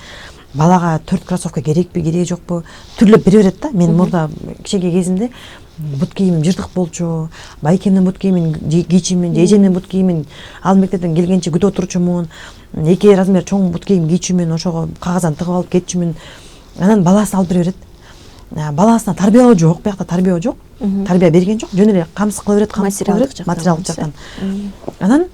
[SPEAKER 1] Балага 4 кроссовка керекпи, кереги жокпу, түрлөп бере берет да. Мен мурда кичинекей кезимде бут кийимим жыртык болчу, байкемдин бут кийимин кийчүмүн, эжемдин бут кийимин ал мектептен келгенче күтүп отурчумун, 2 размер чоң бут кийим кийчүмүн, ошого кагаздан тыгып алып кетчүмүн. Анан баласын алып бере берет. Баласына тарбиялоо жок, биякта тарбия жок, тарбия берген жок, жөн эле камсыз кыла берет, материалдык жактан. Анан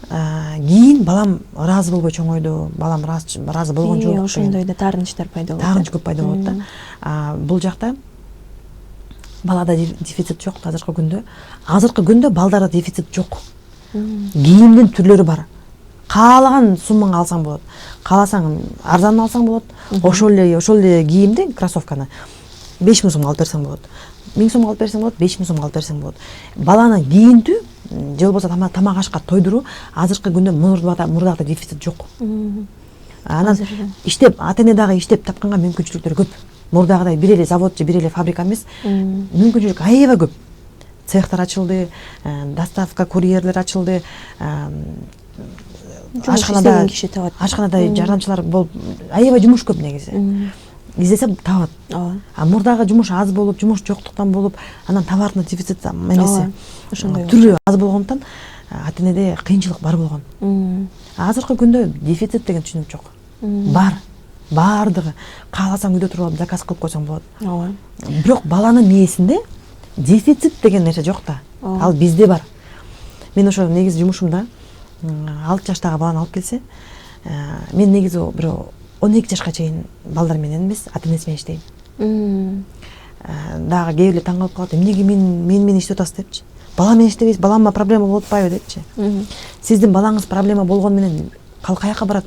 [SPEAKER 1] кийин балам ыраазы болбой чоңойду, балам ыраазы болгон жок.
[SPEAKER 2] Ошондой да таарынычтар пайда болот.
[SPEAKER 1] Таарынч көп пайда болот да. Бул жакта балада дефицит жок азыркы күндө. Азыркы күндө балдарда дефицит жок. Кийимдин түрлөрү бар. Каалаган суммаңа алсаң болот. Кааласаң арзан алсаң болот. Ошол эле кийимди, кроссовканы 5000 сомго алып берсең болот. 1000 сомго алып берсең болот, 5000 сомго алып берсең болот. Баланы кийинтүү, же болбосо тамак ашка тойдуруу азыркы күндө мурдагы дефицит жок. Анан иштеп, ата-эне дагы иштеп тапканга мүмкүнчүлүктөр көп. Мурдагыдай бир эле завод же бир эле фабрика эмес, мүмкүнчүлүк аябай көп. Цехтар ачылды, доставка, курьерлер ачылды,
[SPEAKER 2] Жумуш издеген киши табат.
[SPEAKER 1] ашканада жардамчылар болуп аябай жумуш көп негизи. Издесе табат. А мурдагы жумуш аз болуп, жумуш жоктуктан болуп, анан товарный дефицит эмеси түрү аз болгондуктан ата-энеде кыйынчылык бар болгон. Азыркы күндө дефицит деген түшүнүк жок. Бар. Бардыгы кааласаң үйдө туруп алып заказ кылып койсоң болот. Бирок баланын мээсинде дефицит деген нерсе жок да. Ал бизде бар. Мен ошо негизи жумушумда 6 жаштагы баланы алып келсе, мен негизи бир 12 жашка чейин балдар менен эмес, ата-энеси менен иштейм. Дагы кээ бирлер таң калып калат, эмнеге менен иштеп атасыз депчи. Бала менен иштебейсиз, балама проблема болуп атпайбы депчи. Сиздин балаңыз проблема болгону менен каяка барат?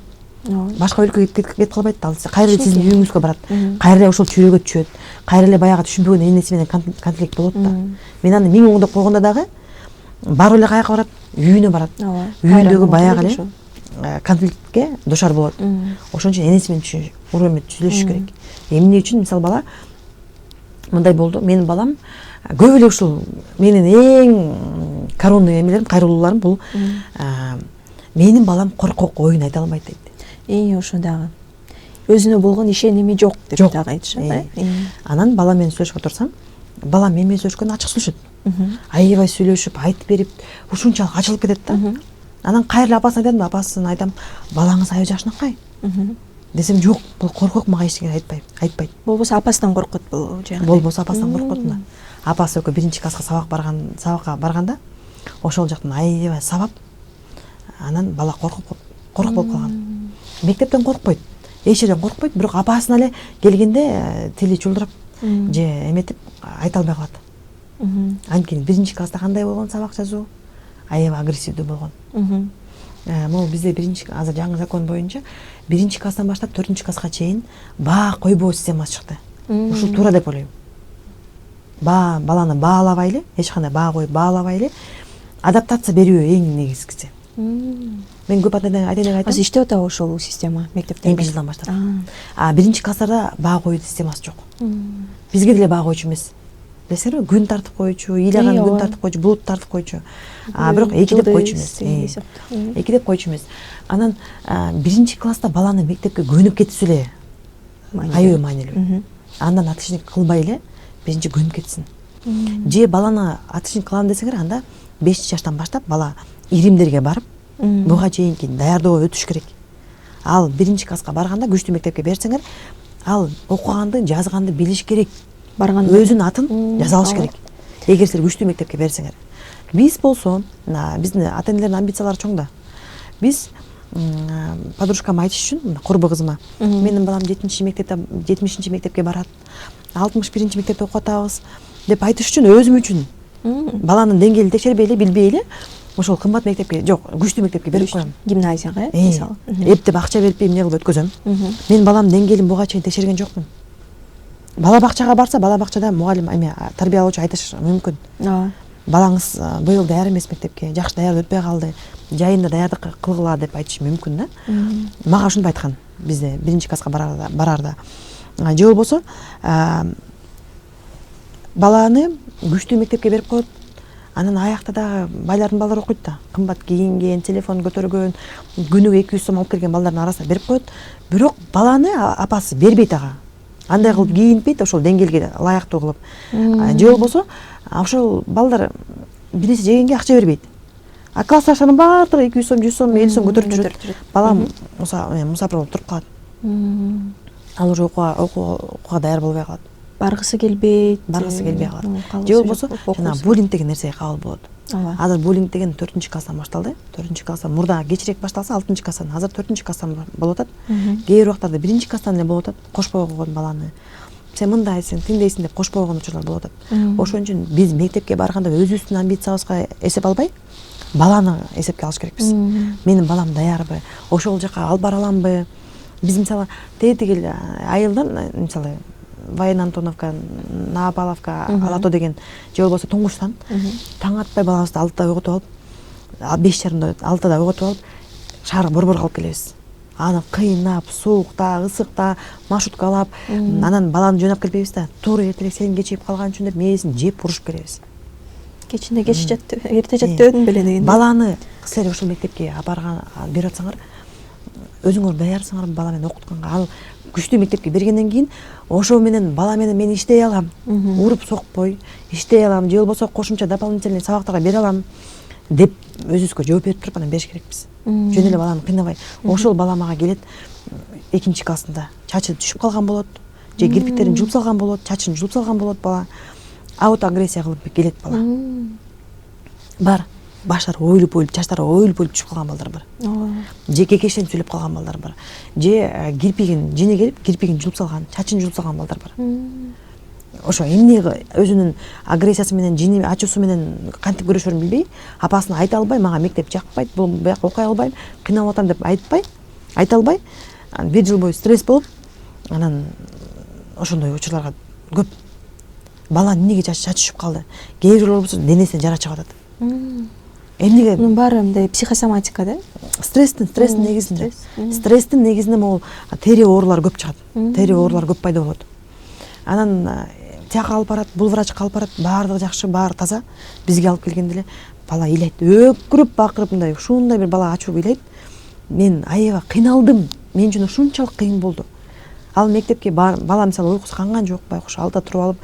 [SPEAKER 1] Башка өлкөгө кетип калбайт да, ал кайра эле сиздин үйүңүзгө барат. Кайра эле ошол чүйрөгө түшөт. Кайра эле баягы түшүнбөгөн энеси менен конфликт болот да. Мен аны 1000 оңдоп койгондо дагы барып эле каяка барат? Үйүнө барат. Үйүндөгү баягы эле конфликтке душар болот. Ошон үчүн энеси менен түзүлүш керек. Эмне үчүн мисалы бала мындай болду, менин балам көп эле ушул менин эң коронный эмелерим, кайрылууларым бул менин балам коркок, оюн айта албайт дейт.
[SPEAKER 2] Ошо дагы өзүнө болгон ишеними жок деп дагы айтышат.
[SPEAKER 1] Анан бала менен сүйлөшүп отурсам, балам мен менен сүйлөшкөндө ачык сүйлөшөт. Аябай сүйлөшүп, айтып берип, ушунчалык ачылып кетет да. Анан кайра апасына айтам, апасын айтам, балаңыз аябай жакшынакай десем, жок, бул коркок, мага эчтеке айтпайт.
[SPEAKER 2] Болбосо апасынан коркот бул жагы.
[SPEAKER 1] Болбосо апасынан коркот мына. Апасы экөө 1-класска сабакка барганда, ошол жактан аябай сабап, анан бала коркуп болуп калган. Мектептен коркпойт, эч жерден коркпойт, бирок апасына эле келгенде тили чулдурап же эметип айта албай калат. Анткени 1-класста кандай болгон сабак жазуу? Аябай агрессивдүү болгон. Могу бизде азыр жаңы закон боюнча 1-класстан баштап 4-класска чейин баа койбоо системасы чыкты. Ушул туура деп ойлойм. Баланы баалабай эле, эч кандай баа коюп баалабай эле адаптация берүү эң негизгиси. Мен көп ата-энеге айтам.
[SPEAKER 2] Азыр иштеп атабы ошол система мектептен?
[SPEAKER 1] Эми жылдан баштап. 1-класстарда баа коюу системасы жок. Бизге деле баа коючу эмес. Билесиңерби, күн тартып коючу, ыйлаган күн тартып коючу, булут тартып коючу. Бирок 2 деп койчу эмес. 2 деп койчу эмес. Анан 1-класста баланы мектепке көнүп кетсе эле аябай маанилүү. Андан отличник кылбай эле биринчи көнүп кетсин. Же баланы отличник кылам десеңер, анда 5 жаштан баштап бала иримдерге барып, буга чейинки даярдоого өтүш керек. Ал 1-класска барганда күчтүү мектепке берсеңер, ал окуганды, жазганды билиш керек. Өзүнүн атын жаза алыш керек. Эгер силер күчтүү мектепке берсеңер. Биз болсо, биздин ата-энелердин амбициялары чоң да. Биз подружкама айтыш үчүн, курбу кызыма, менин балам 70-чи мектепке барат, 61-чи мектепте окуп атабыз деп айтыш үчүн, өзүм үчүн баланын деңгээлин текшербей эле, билбей эле, ошол кымбат мектепке, жок, күчтүү мектепке берип коем.
[SPEAKER 2] Гимназияга, мисалы.
[SPEAKER 1] Эптеп акча берип эмне кылып өткөзөм. Мен балам деңгээлин буга чейин текшерген жокмун. Бала бакчага барса, бала бакчада мугалим, тарбиялоочу айтыш мүмкүн. Балаңыз быйыл даяр эмес мектепке, жакшы даярдап өтпөй калды, жайында даярдык кылгыла деп айтыш мүмкүн да. Мага ушундай айткан бизде 1-класска барарда. Же болбосо баланы күчтүү мектепке берип коет. Анан аякта дагы байлардын балдары окуйт да. Кымбат кийинген, телефон көтөргөн, күнүгө 200 сом алып келген балдардын арасына берип коет. Бирок баланы апасы бербейт ага. Андай кылып кийинтпейт, ошол деңгээлге ылайыктуу кылып. Же болбосо ошол балдар биринчи жегенге акча бербейт. Классташтарынын баардыгы 200 сом, 100 сом, 50 сом көтөрүп жүрөт. Балам мусапыр болуп туруп калат. Ал уже окууга даяр болбой калат.
[SPEAKER 2] Баргысы келбейт.
[SPEAKER 1] Калат. Же болбосо жана буллинг деген нерсеге кабыл болот. Азыр буллинг деген 4-класстан башталды. 4-класстан мурда кечирээк башталса 6-класстан, азыр 4-класстан болуп атат. Кээ бир убактарда 1-класстан эле болуп атат. Кошпой койгон баланы. Сен мындайсың, тиндейсиң деп кошпой койгон учурлар болуп атат. Ошон үчүн биз мектепке барганда өзүбүздүн амбициябызга эсеп албай, баланы эсепке алыш керекпиз. Менин балам даярбы? Ошол жака алып бара аламбы? Биз мисалы тегил айылдан, мисалы Вайын Антоновка, Наапаловка, Алато деген же болбосо Туңгуштан таң атпай балабызды 6-да ойготуп алып, 5:30 6-да ойготуп алып, шаарга борборго алып келебиз. Аны кыйнап, суукта, ысыкта маршруткалап, анан баланы жөнөп келбейбиз да. Туура эртерээк сен кечигип калган үчүн деп мээсин жеп урушуп келебиз.
[SPEAKER 2] кечинде кеч жатты, эрте жаттыбедим беле деген.
[SPEAKER 1] Баланы силер ушул мектепке апарган берип атсаңар, өзүңөр даярсыңар бала менен окутканга. Ал күчтүү мектепке бергенден кийин ошо менен бала менен мен иштей алам, уруп сокпой иштей алам, же болбосо кошумча дополнительный сабактарга бере алам деп өзүбүзгө жооп берип туруп анан бериш керекпиз. Жөн эле баланы кыйнабай. Ошол бала мага келет экинчи классында чачы түшүп калган болот, же кирпиктерин жууп салган болот, чачын жууп салган болот бала. Аут агрессия кылып келет бала. Бар. Баштары оюлуп чачтары оюлуп түшүп калган балдар бар. Же кекештен сүйлөп калган балдар бар. Же кирпигин жене келип, кирпигин жууп салган, чачын жууп салган балдар бар. Ошо эмне өзүнүн агрессиясы менен, жини ачуусу менен кантип күрөшөрүн билбей, апасына айта албай, мага мектеп жакпайт, бул бияк окуй албайм, кыйналып атам деп айта албай, бир жыл бою стресс болуп, анан ошондой учурларга көп. Бала эмнеге чачы түшүп калды? Кээ бирөө болсо денесине жара чыгып атат. Эмнеге?
[SPEAKER 2] Мунун баары мындай психосоматика да?
[SPEAKER 1] Стресстин негизинде. Стресстин негизинде могул тери оорулары көп чыгат. Тери оорулары көп пайда болот. Анан тияка алып барат, бул врачка алып барат, баардыгы жакшы, баары таза. Бизге алып келгенде эле бала ыйлайт, өкүрүп, бакырып мындай ушундай бир бала ачуу ыйлайт. Мен аябай кыйналдым. Мен үчүн ушунчалык кыйын болду. Ал мектепке бала мисалы уйкусу канган жок, байкуш алда туруп алып,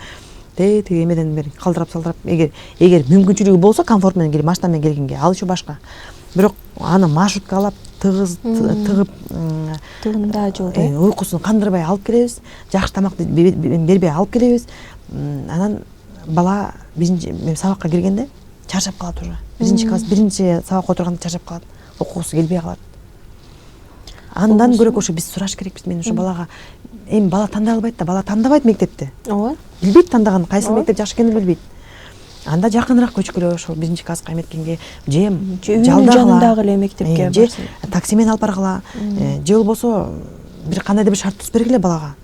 [SPEAKER 1] тиги эмеден бери калдырап салдырап, эгер мүмкүнчүлүгү болсо комфорт менен келип машина менен келгенге ал еще башка. Бирок аны маршруткалап тыгып
[SPEAKER 2] тыгында жолдо
[SPEAKER 1] уйкусун кандырбай алып келебиз, жакшы тамак бербей алып келебиз. Анан бала биринчи сабакка киргенде чарчап калат уже. Биринчи сабакка отурганда чарчап калат, окугусу келбей калат. Андан көрөк ошо биз сураш керекпиз. Мен ошо балага эми бала тандай албайт да, бала тандабайт мектепти.
[SPEAKER 2] Ооба.
[SPEAKER 1] Билбейт тандаган, кайсы мектеп жакшы экенин билбейт. Анда жакыныраак көчкүлө ошол биринчи класска эметкенге, же
[SPEAKER 2] жанындагы эле мектепке
[SPEAKER 1] же такси менен алып баргыла, же болбосо бир кандайдыр бир шарт түзүп бергиле балага.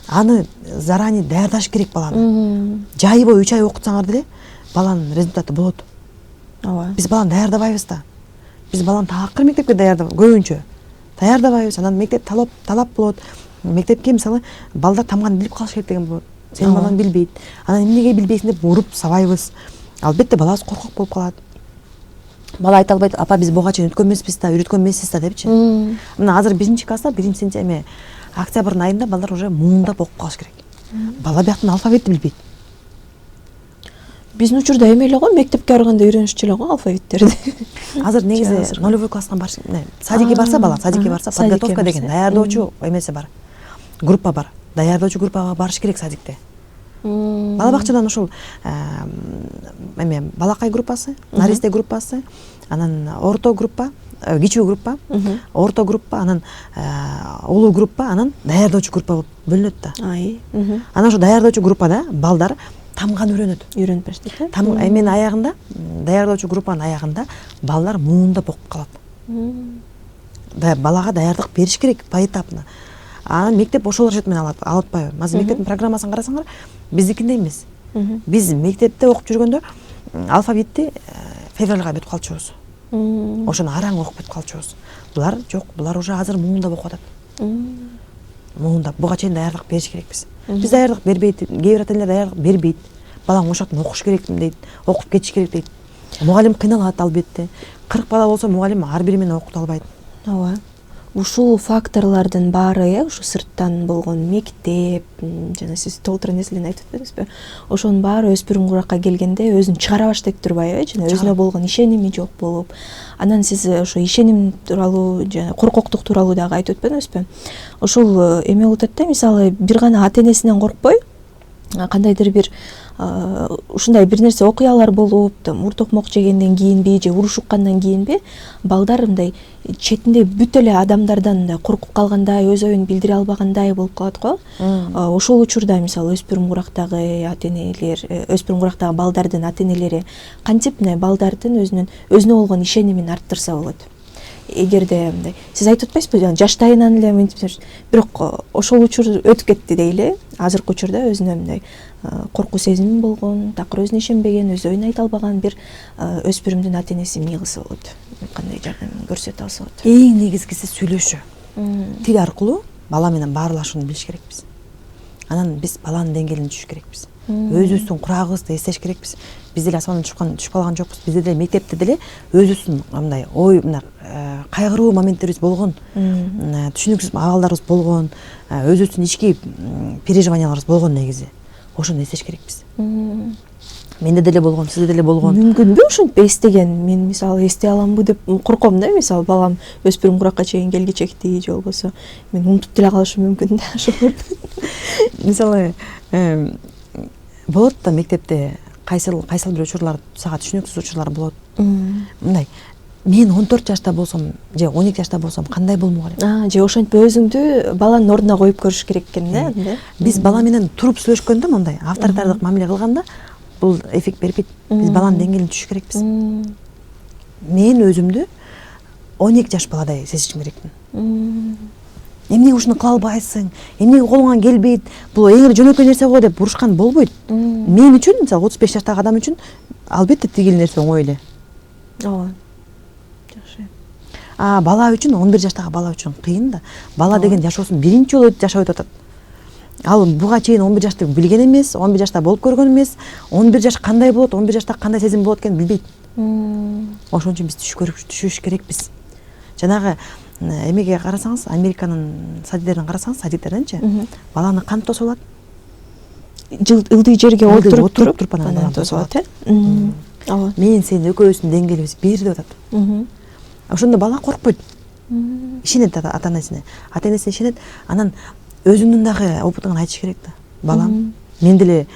[SPEAKER 1] Аны заранее даярдаш керек баланы. Жай бою 3 ай окутсаңар деле баланын результаты болот.
[SPEAKER 2] Ооба.
[SPEAKER 1] Биз баланы даярдабайбыз да. Биз баланы такыр мектепке даярдабайбыз, көбүнчө даярдабайбыз. Анан мектеп талап болот. Мектепке мисалы балдар тамганы билип калыш керек деген болот. Сенин балаң билбейт. Анан эмнеге билбейсиң деп уруп сабайбыз. Албетте балабыз коркок болуп калат. Бала айта албайт, апа биз буга чейин өткөн эмеспиз да, үйрөткөн эмеспиз да депчи. Мына азыр 1-чи класста, 1-сентябрь октябрдын айында балдар уже муындап окуп калыш керек. Бала бияктын алфавитти билбейт.
[SPEAKER 2] Биздин учурда эме эле го, мектепке барганда үйрөнүшчү эле го алфавиттерди.
[SPEAKER 1] Азыр негизи 0 класска садикке барса бала, садикке барса подготовка деген даярдоочу эмеси бар. Группа бар. Даярдоочу группага барыш керек садикте. Бала бакчадан ошол балакай группасы, наристе группасы, анан орто группа, кичүү группа, орто группа, анан улуу группа, анан даярдоочу группа болуп бөлүнөт да. Анан ошо даярдоочу группада балдар тамганы үйрөнүп баштайт. Эменин аягында, даярдоочу группанын аягында балдар муындап окуп калат. Балага даярдык бериш керек поэтапно. Анан мектеп ошол решет менен алып атпайбы? Азыр мектептин программасын карасаңар, биздикиндей эмес. Биз мектепте окуп жүргөндө алфавитти февралга бүтүп калчубуз. Ошону араң окуп бүтүп калчубуз. Булар жок, булар уже азыр муындап окуп атат. Муындап, буга чейин даярдык бериш керекпиз. Биз даярдык бербейт, кээ бир ата-энелер даярдык бербейт. Балаң ошоктон окуш керекмин дейт, окуп кетиш керек дейт. Мугалим кыйналат албетте. 40 бала болсо мугалим ар бири менен окута албайт.
[SPEAKER 2] Ооба. Ушул факторлордун баары, ушу сырттан болгон мектеп, жана сиз толтура нерселерди айтып өтпөдүңүзбү? Ошонун баары өспүрүм куракка келгенде өзүн чыгара баштайт турбайбы? Жана өзүнө болгон ишеними жок болуп, анан сиз ошо ишеним тууралуу жана коркоктук тууралуу дагы айтып өтпөдүңүзбү? Ошол эме болуп атат да, мисалы бир гана ата-энесинен коркпой, кандайдыр бир ушундай бир нерсе окуялар болуп, мурт токмок жегенден кийинби же уруш уккандан кийинби балдар мындай четинде бүт эле адамдардан мындай коркуп калгандай, өз оюн билдире албагандай болуп калат го. Ошол учурда мисалы өспүрүм курактагы ата-энелер, өспүрүм курактагы балдардын ата-энелери кантип мындай балдардын өзүнө болгон ишенимин арттырса болот? Эгерде мындай сиз айтып атпайсызбы, жаштайынан эле мынтип, бирок ошол учур өтүп кетти дейли, азыркы учурда өзүнө мындай коркуу сезими болгон, такыр өзүнө ишенбеген, өз оюн айта албаган бир өспүрүмдүн ата-энеси эмне кылса болот? Кандай жардам көрсөтө алса болот?
[SPEAKER 1] Эң негизгиси сүйлөшүү. Тил аркылуу бала менен баарлашууну билиш керекпиз. Анан биз баланын деңгээлине түшүш керекпиз. өзүбүздүн курагыбызды эстеш керекпиз. Биз деле асмандан түшүп калган жокпуз. Бизде деле мектепте деле өзүбүздүн мындай ой мына кайгыруу моменттерибиз болгон, түшүнүксүз абалдарыбыз болгон, өзүбүздүн ички переживанияларыбыз болгон негизи. Ошону эстеш керекпиз. Менде деле болгон, сизде деле болгон.
[SPEAKER 2] Мүмкүнбү ушинтип эстеген? Мен мисалы эстей аламбы деп корком да. Мисалы балам өспүрүм куракка чейин келгичекти же болбосо мен унутуп деле калышым мүмкүн да ошолорду.
[SPEAKER 1] Мисалы болот да мектепте кайсыл бир учурлар сага түшүнүксүз учурлар болот. Мындай мен 14 жашта болсом же 12 жашта болсом кандай болмок элем?
[SPEAKER 2] Же ошентип өзүңдү баланын ордуна коюп көрүш керек экен да.
[SPEAKER 1] Биз бала менен туруп сүйлөшкөндө мындай авторитардык мамиле кылганда бул эффект бербейт. Биз баланын деңгээлине түшүш керекпиз. Мен өзүмдү 12 жаш баладай сезишим керекмин. Эмне ушуну кыла албайсың? Эмне колуңан келбейт? Бул эң эле жөнөкөй нерсе го деп бурушкан болбойт. Мен үчүн, мисалы 35 жаштагы адам үчүн албетте тигил нерсе оңой эле.
[SPEAKER 2] Ооба. Жакшы.
[SPEAKER 1] Бала үчүн, 11 жаштагы бала үчүн кыйын да. Бала деген жашоосун биринчи жолу жашап өтүп атат. Ал буга чейин 11 жашты билген эмес, 11 жашта болуп көргөн эмес, 11 жаш кандай болот, 11 жашта кандай сезим болот экенин билбейт. Ошон үчүн биз түшүш керекпиз. Жанагы эмеге карасаңыз, Американын садиктерин карасаңыз, садиктеринчи, баланы кантип тосуп алат?
[SPEAKER 2] Ылдый жерге отуруп
[SPEAKER 1] туруп анан тосуп алат.
[SPEAKER 2] Ооба.
[SPEAKER 1] Мен сен экөөбүздүн деңгээлибиз бир деп атат. Ошондо бала коркпойт. Ишенет ата-энесине. Ата-энесине ишенет, анан өзүнүн дагы опытын айтыш керек да. Балам, мен деле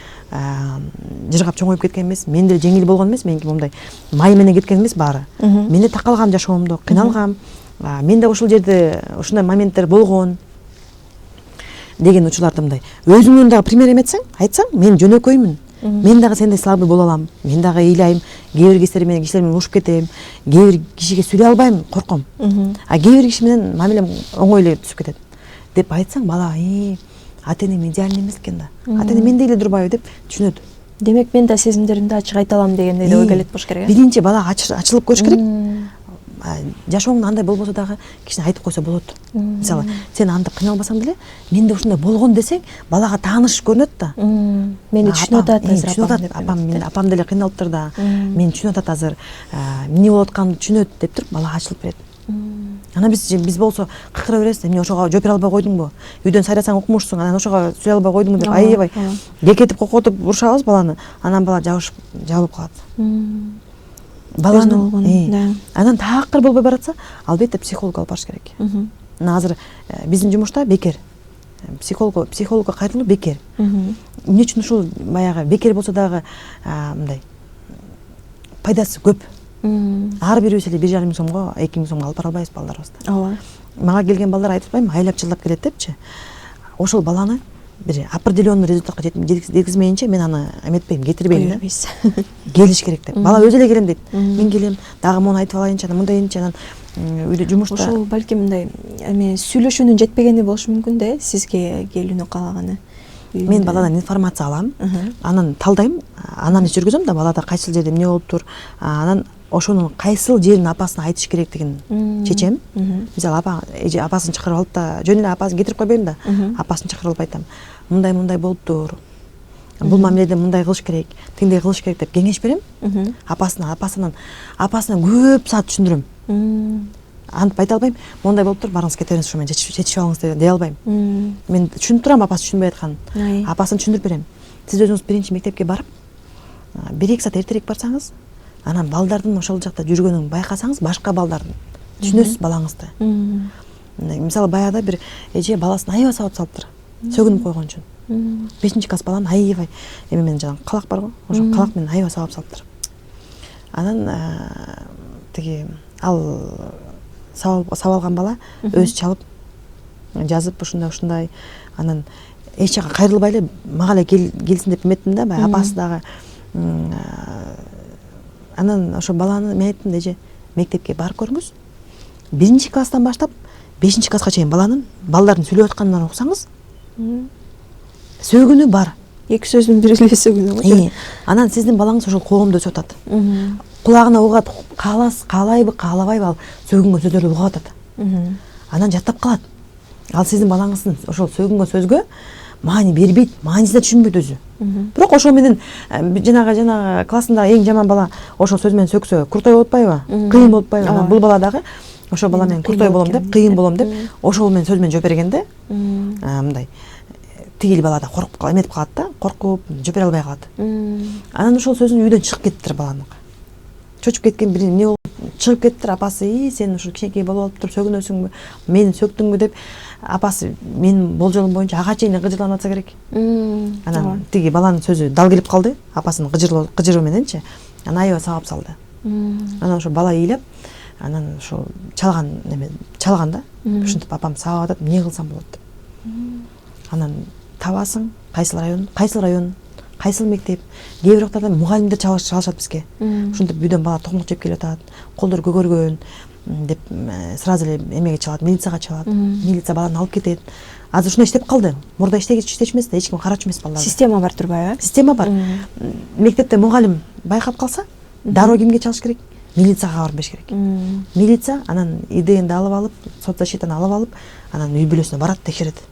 [SPEAKER 1] жыргап чоңоюп кеткен эмес, мен деле жеңил болгон эмес, меники момундай май менен кеткен эмес баары. Мен да такалгам жашоомдо, кыйналгам. Мен да ушул жерде ушундай моменттер болгон деген учурларды мындай өзүңдүн дагы пример эметсең, айтсаң, мен жөнөкөймүн. Мен дагы сендей слабый боло алам. Мен дагы ыйлайм, кээ бир кишилер менен урушуп кетем, кээ бир кишиге сүйлөй албайм, корком. Кээ бир киши менен мамилем оңой эле түшүп кетет деп айтсаң, бала ата-энем идеальный эмес экен да. Ата-эне мендей эле турбайбы деп түшүнөт.
[SPEAKER 2] Демек мен да сезимдеримди ачык айта алам дегендей ой келет болуш керек.
[SPEAKER 1] Биринчи балага ачылып көрүш керек. Жашооңдо андай болбосо дагы кичине айтып койсо болот. Мисалы, сен антип кыйналбасаң деле, менде ушундай болгон десең, балага тааныш көрүнөт да.
[SPEAKER 2] Мени түшүнүп атат азыр
[SPEAKER 1] апам деле кыйналыптыр да. Мени түшүнүп атат азыр. Эмне болуп атканымды түшүнөт деп туруп балага ачылып берет. Анан биз болсо кыкыра беребиз, эмне ошого жооп бере албай койдуңбу? Үйдөн сайрасаң укмушсуң, анан ошого сүйлөй албай койдуңбу деп аябай кекетип кокотуп урушабыз баланы. Анан бала жабылып калат. Баланын анан такыр болбой баратса, албетте психологко алып барыш керек. Мына азыр биздин жумушта бекер. Психологко кайрылуу бекер. Эмне үчүн ушул баягы бекер болсо дагы мындай пайдасы көп. Ар бирибиз эле 1,5 миң сомго, 2 миң сомго алып бара албайбыз балдарыбызды.
[SPEAKER 2] Ооба.
[SPEAKER 1] Мага келген балдар айтып атпайбы, айлап жылдап келет депчи. Ошол баланы бир определенный результатка жеткизмейинче мен аны эметпейм, кетирбейм да. Келиш керек деп. Бала өзү эле келем дейт. Мен келем, дагы мону айтып алайынчы, анан мындайынчы, анан үйдө жумушта.
[SPEAKER 2] Ошол балким мындай эме сүйлөшүүнүн жетпегени болушу мүмкүн да, сизге келүүнү каалаганы.
[SPEAKER 1] Мен баладан информация алам, анан талдайм, анализ жүргүзөм да, балада кайсыл жерде эмне болуптур, анан ошонун кайсыл жерин апасына айтыш керектигин чечем. Мисалы, апасын чакырып алып да, жөн эле апасын кетирип койбойм да, апасын чакырып алып айтам. Мындай болуптур. Бул мамиледе мындай кылыш керек, тиңдей кылыш керек деп кеңеш берем. Апасына көп саат түшүндүрөм. Антип айта албайм, мондай болуптур, барыңыз кете бериңиз, ушу менен чечип алыңыз дей албайм. Мен түшүнүп турам апасы түшүнбөй атканын. Апасын түшүндүрүп берем. Сиз өзүңүз биринчи мектепке барып, 1-2 саат эртерээк барсаңыз, анан балдардын ошол жакта жүргөнүн байкасаңыз, башка балдардын түшүнөсүз балаңызды. Мисалы, баягыда бир эже баласын аябай сабап салыптыр, сөгүнүп койгон үчүн. 5-класс баланы аябай эме менен жана калак бар го, ошол калак менен аябай сабап салыптыр. Анан тиги ал сабап алган бала өзү чалып жазып ушундай, анан эч жака кайрылбай эле мага эле келсин деп эметтим да, баягы апасы дагы. Анан ошо баланы мен айттым, эже, мектепке барып көрүңүз. 1-класстан баштап 5-класска чейин балдардын сүйлөп атканынан уксаңыз, сөгүнү бар.
[SPEAKER 2] Эки сөздүн бири эле сөгүнү го.
[SPEAKER 1] Анан сиздин балаңыз ошол коомдо өсүп атат. Кулагына угат, каалайбы, каалабайбы, ал сөгүнгөн сөздөрдү угап атат. Анан жаттап калат. Ал сиздин балаңыздын ошол сөгүнгөн сөзгө маани бербейт, маанисин да түшүнбөйт өзү. Бирок ошол менен жанагы классындагы эң жаман бала ошол сөз менен сөксө куртой болуп атпайбы, кыйын болуп атпайбы. Анан бул бала дагы ошол бала менен куртой болом деп, кыйын болом деп ошол менен сөз менен жооп бергенде мындай тигил бала да коркуп эметип калат да, коркуп жооп бере албай калат. Анан ошол сөзүн үйдөн чыгып кетиптир баланыкы. Чочуп кеткен бир эмне болуп чыгып кетиптир. Апасы: "Сен ушул кичинекей болуп алып туруп сөгүнөсүңбү? Мени сөктүңбү?" деп апасы менин болжолум боюнча ага чейин гыжырланып атса керек. Анан тиги баланын сөзү дал келип калды, апасынын гыжыруу мененчи. Анан аябай сабап салды. Анан ошо бала ыйлап, анан ошо чалган да. Ушинтип апам сабап атат, эмне кылсам болот деп. Анан табасың, кайсыл район, кайсыл мектеп, кээ бир уктарда мугалимдер чалышат бизге. Ушинтип үйдөн бала токмок жеп келип атат, колдору көгөргөн деп сразу эле эмеге чалат, милицияга чалат. Милиция баланы алып кетет. Азыр ушундай иштеп калды. Мурда иштечү эмес да, эч ким карачу эмес балалар.
[SPEAKER 2] Система бар турбайбы?
[SPEAKER 1] Система бар. Мектепте мугалим байкап калса, дароо кимге чалыш керек? Милицияга барып бериш керек. Милиция анан ИДНди алып, соцзащитаны алып алып, анан үй бүлөсүнө барат, текшерет.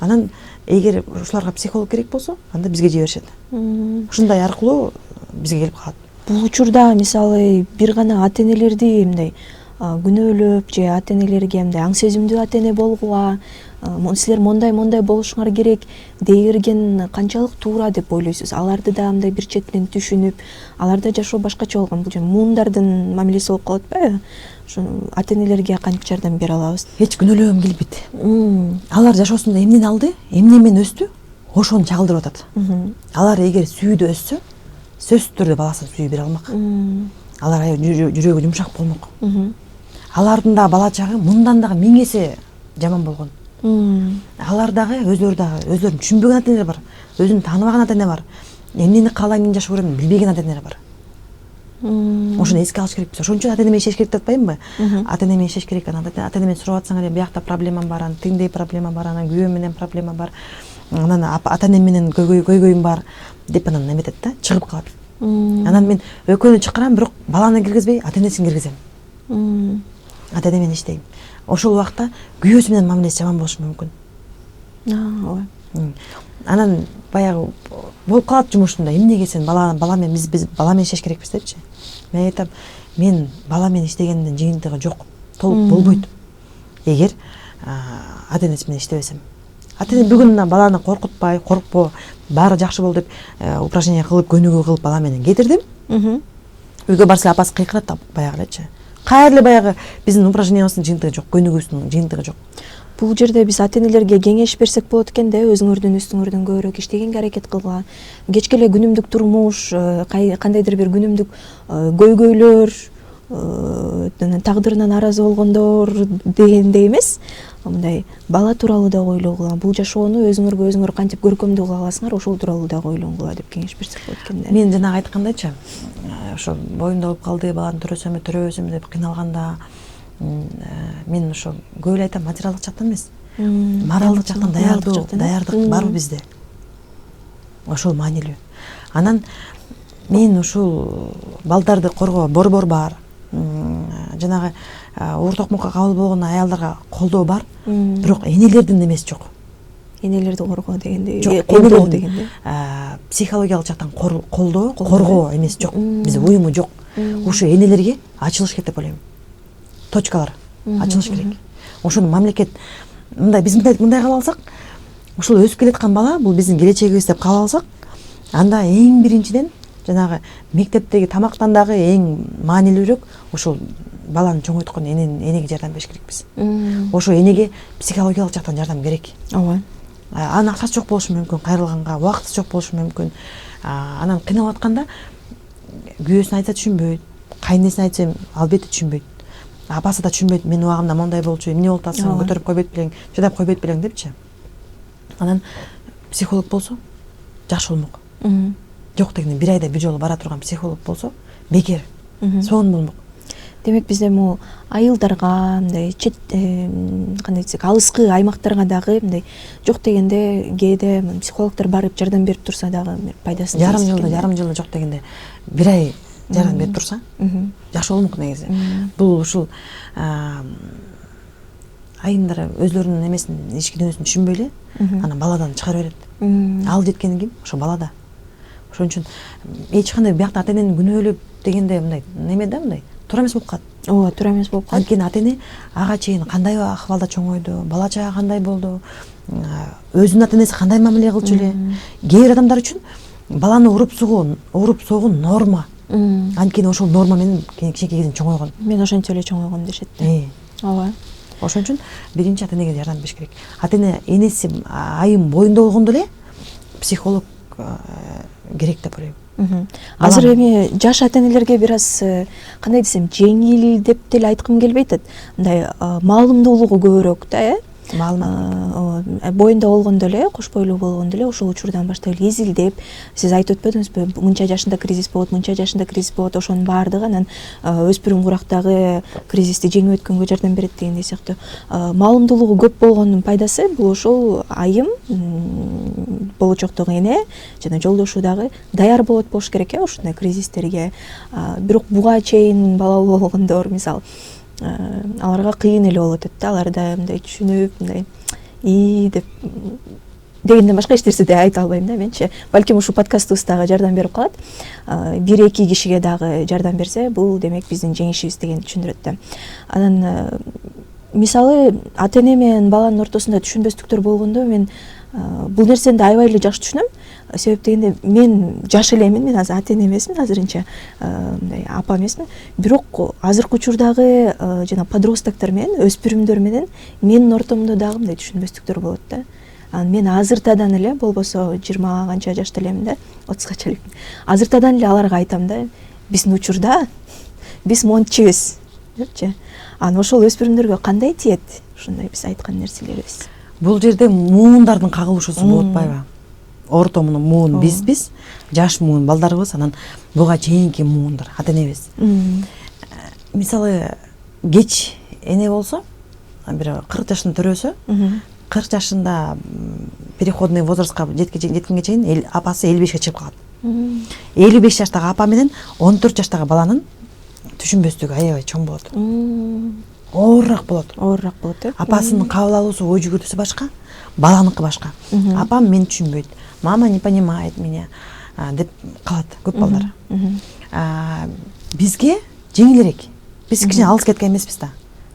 [SPEAKER 1] Анан эгер ушуларга психолог керек болсо, анда бизге жиберишет. Ушундай аркылуу бизге келип калат.
[SPEAKER 2] Бул учурда мисалы бир гана ата энелерди мындай күнөөлөп же ата энелерге мындай аң сезимдүү ата эне болгула, силер мондай болушуңар керек дегерген канчалык туура деп ойлойсуз? Аларды да мындай бир четинен түшүнүп, аларда жашоо башкача болгон, бул муундардын мамилеси болуп калып атпайбы? Ошо ата энелерге кантип жардам бере алабыз?
[SPEAKER 1] Эч күнөөлөгөм келбейт. Алар жашоосунда эмнени алды, эмне менен өстү, ошону чагылдырып атат. Алар эгер сүйүүдө өссө, сөзсүз түрдө баласын сүйүү бере алмак. Алар жүрөгү жумшак болмок. Алардын да бала чагы мындан дагы 1000 эсе жаман болгон. Алар дагы өзлөрүн түшүнбөгөн ата энелер бар, өзүн тааныбаган ата эне бар, эмнени каалайм, эмне жашоо керекин билбеген ата энелер бар. Ошону эске алыш керек. Ошон үчүн ата эне менен иштеш керек деп атпаймынбы? Ата эне менен иштеш керек. Анан ата эне менен сурап атсаңар, биякта проблемам бар, анан тиңдей проблема бар, анан күйөөм менен проблема бар, анан ата эне менен көйгөйүм бар деп анан эметет да, чыгып калат. Анан мен экөөнү чакырам, бирок баланы киргизбей, ата энесин киргизем. Ата эне менен иштейм. Ошол убакта күйөөсү менен мамилеси жаман болушу мүмкүн.
[SPEAKER 2] Ооба.
[SPEAKER 1] Анан баягы болуп калат жумушунда, эмнеге сен бала менен биз бала менен иштеш керекпиз депчи. Мен айтам, мен бала менен иштегендин жыйынтыгы жок, толук болбойт. Эгер ата энеси менен иштебесем. Ата эне бүгүн баланы коркутпай, коркпо, баары жакшы болду деп упражнение кылып, көнүгүү кылып бала менен кетирдим. Үйгө барса апасы кыйкырат баягы элечи. Кайрылы баягы биздин упражнениябыздын жыйынтыгы жок, көнүгүүсүнүн жыйынтыгы жок.
[SPEAKER 2] Бул жерде биз ата энелерге кеңеш берсек болот экен да, өзүңөрдүн үстүңөрдөн көбүрөөк иштегенге аракет кылгыла. Кечке эле күнүмдүк турмуш, кандайдыр бир күнүмдүк көйгөйлөр, тагдырынан аразы болгондор дегендей эмес, мындай бала тууралуу да ойлогула, бул жашоону өзүңөр кантип көркөмдүү кыла аласыңар, ошол тууралуу да ойлонгула деп кеңеш берсек болот экен да.
[SPEAKER 1] Мен жанагы айткандайчы, ошо боюмда болуп калды, баланы төрөсөмбү деп кыйналганда, мен ошо көп эле айтам, материалдык жактан эмес, моралдык жактан даярдык барбы бизде? Ошол маанилүү. Анан мен ушул балдарды коргоо, борбор бар, жанагы оор токмокко кабыл болгон аялдарга колдоо бар, бирок энелердин эмеси жок.
[SPEAKER 2] Энелерди коргоо дегенде,
[SPEAKER 1] колдоо дегенде, психологиялык жактан колдоо, коргоо эмеси жок. Бизде уюму жок. Ушу энелерге ачылыш керек деп ойлойм. Точкалар ачылыш керек. Ошону мамлекет биз мындай кыла алсак, ушул өсүп келаткан бала бул биздин келечегибиз деп кала алсак, анда эң биринчиден жанагы мектептеги тамактан дагы эң маанилүүрөөк ушул баланы чоңойткон энеге жардам бериш керекпиз. Ошо энеге психологиялык жактан жардам керек.
[SPEAKER 2] Ооба.
[SPEAKER 1] Анын акчасы жок болушу мүмкүн, кайрылганга убакыты жок болушу мүмкүн. Анан кыйналып атканда күйөөсүн айтса түшүнбөйт, кайнесине айтса албетте түшүнбөйт. Апасы да түшүнбөйт, менин убагымда мондай болчу, эмне болуп атасың, көтөрүп койбойт белең, жадап койбойт белең депчи. Анан психолог болсо жакшы болмок. Жок дегенде бир айда бир жолу бара турган психолог болсо бекер, сонун болмок.
[SPEAKER 2] Демек бизде могу айылдарга, мындай чет кандай десек, алыскы аймактарга дагы мындай жок дегенде кээде психологдор барып жардам берип турса дагы пайдасын.
[SPEAKER 1] Жарым жылда жок дегенде бир ай жардам берип турса жакшы болмок негизи. Бул ушул айымдар өзлөрүнүн эмесин, ички дүйнөсүн түшүнбөй эле анан баладан чыгарып берет. Ал жеткенден кийин ошо балада. Ошон үчүн эч кандай биякта ата энени күнөөлөп дегенде мындай неме да мындай туура эмес болуп калат.
[SPEAKER 2] ооба туура эмес болуп калат.
[SPEAKER 1] Анткени ата эне ага чейин кандай акыбалда чоңойду, бала чага кандай болду, өзүнүн ата энеси кандай мамиле кылчу эле. Кээ бир адамдар үчүн баланы уруп согуу норма. Анткени ошол норма менен кичинекей кезинен чоңойгон.
[SPEAKER 2] Мен ошентип эле чоңойгом дешет да. Ооба.
[SPEAKER 1] Ошон үчүн биринчи ата энеге жардам бериш керек. Ата эне энеси айым боюнда болгондо эле психолог керек деп ойлойм.
[SPEAKER 2] Азыр эми жаш ата энелерге бир аз кандай десем, жеңил деп деле айткым келбей атат. Мындай маалымдуулугу көбүрөөк да, боюнда болгондо эле, кош бойлуу болгондо эле ошол учурдан баштап эле изилдеп, сиз айтып өтпөдүңүзбү, мынча жашында кризис болот, мынча жашында кризис болот, ошонун баардыгы анан өспүрүм курактагы кризисти жеңип өткөнгө жардам берет дегендей сыяктуу. Маалымдуулугу көп болгондун пайдасы бул ошол айым, болочоктогу эне жана жолдошу дагы даяр болуш керек ушундай кризистерге. Бирок буга чейин балалуу болгондор мисалы аларга кыйын эле болот да, алар да мындай түшүнүп, мындай деп дегенден башка эч нерсе да айта албайм да менчи. Балким ушул подкастыбыз дагы жардам берип калат. 1-2 кишиге дагы жардам берсе, бул демек биздин жеңишибиз дегенди түшүндүрөт да. Анан мисалы ата эне менен баланын ортосунда түшүнбөстүктөр болгондо мен бул нерсени да аябай эле жакшы түшүнөм. Себеп дегенде мен жаш элемин, мен азыр ата эне эмесмин, азырынча мындай апа эмесмин. Бирок азыркы учурдагы жана подростоктор менен, өспүрүмдөр менен менин ортомдо дагы мындай түшүнбөстүктөр болот да. Мен азыртадан эле, болбосо 20 канча жашта элемин да, 30га чейин. Азыртадан эле аларга айтам да, биздин учурда биз монтчубуз депчи. Анан ошол өспүрүмдөргө кандай тиет ушундай биз айткан нерселерибиз?
[SPEAKER 1] Бул жерде муундардын кагылышуусу болуп атпайбы? Орто муну муун биз, жаш муун балдарыбыз, анан буга чейинки муундар ата энебиз. Мисалы кеч эне болсо, бир 40 жашында төрөсө, 40 жашында переходный возрастка жеткенге чейин апасы 55ке чыгып калат. 55 жаштагы апа менен 14 жаштагы баланын түшүнбөстүгү аябай чоң болот. Оорураак болот. Оорураак болот, э? Апасынын кабыл алуусу, ой жүгүртүүсү башка, баланыкы башка. Апам мени түшүнбөйт, мама не понимает меня деп калат көп балдар. Бизге жеңилирээк. Биз кичине алыс кеткен эмеспиз да.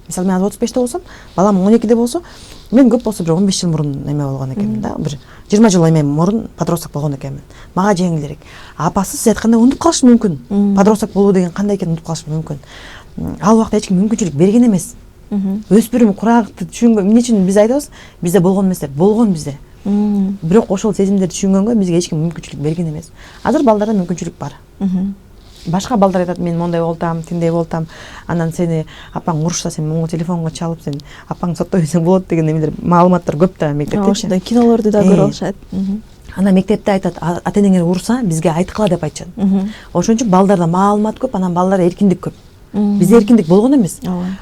[SPEAKER 1] Мисалы мен 35-те болсом, балам 12-де болсо, мен көп болсо бир 15 жыл мурун эме болгон экенмин да, бир 20 жыл эме мурун подросток болгон экенмин. Мага жеңилирээк. Апасы сиз айткандай унутуп калышы мүмкүн. Подросток болуу деген кандай экенин унутуп калышы мүмкүн. Ал убакта эч ким мүмкүнчүлүк берген эмес. Өспүрүм куракты түшүнгөн, эмне үчүн биз айтабыз? Бизде болгон эмес деп, болгон бизде. Бирок ошол сезимдерди түшүнгөнгө бизге эч ким мүмкүнчүлүк берген эмес. Азыр балдарда мүмкүнчүлүк бар. Башка балдар айтат, мен мондай болтам, тиндей болтам, анан сени апаң урушса сен моңго телефонго чалып, сен апаң соттой берсең болот деген эмелер, маалыматтар көп да мектепте.
[SPEAKER 2] Ошондой кинолорду да көрүп алышат.
[SPEAKER 1] Анан мектепте айтат, ата энеңер урса, бизге айткыла деп айтышат. Ошон үчүн балдарда маалымат көп, анан балдарда эркиндик көп. Бизде эркиндик болгон эмес.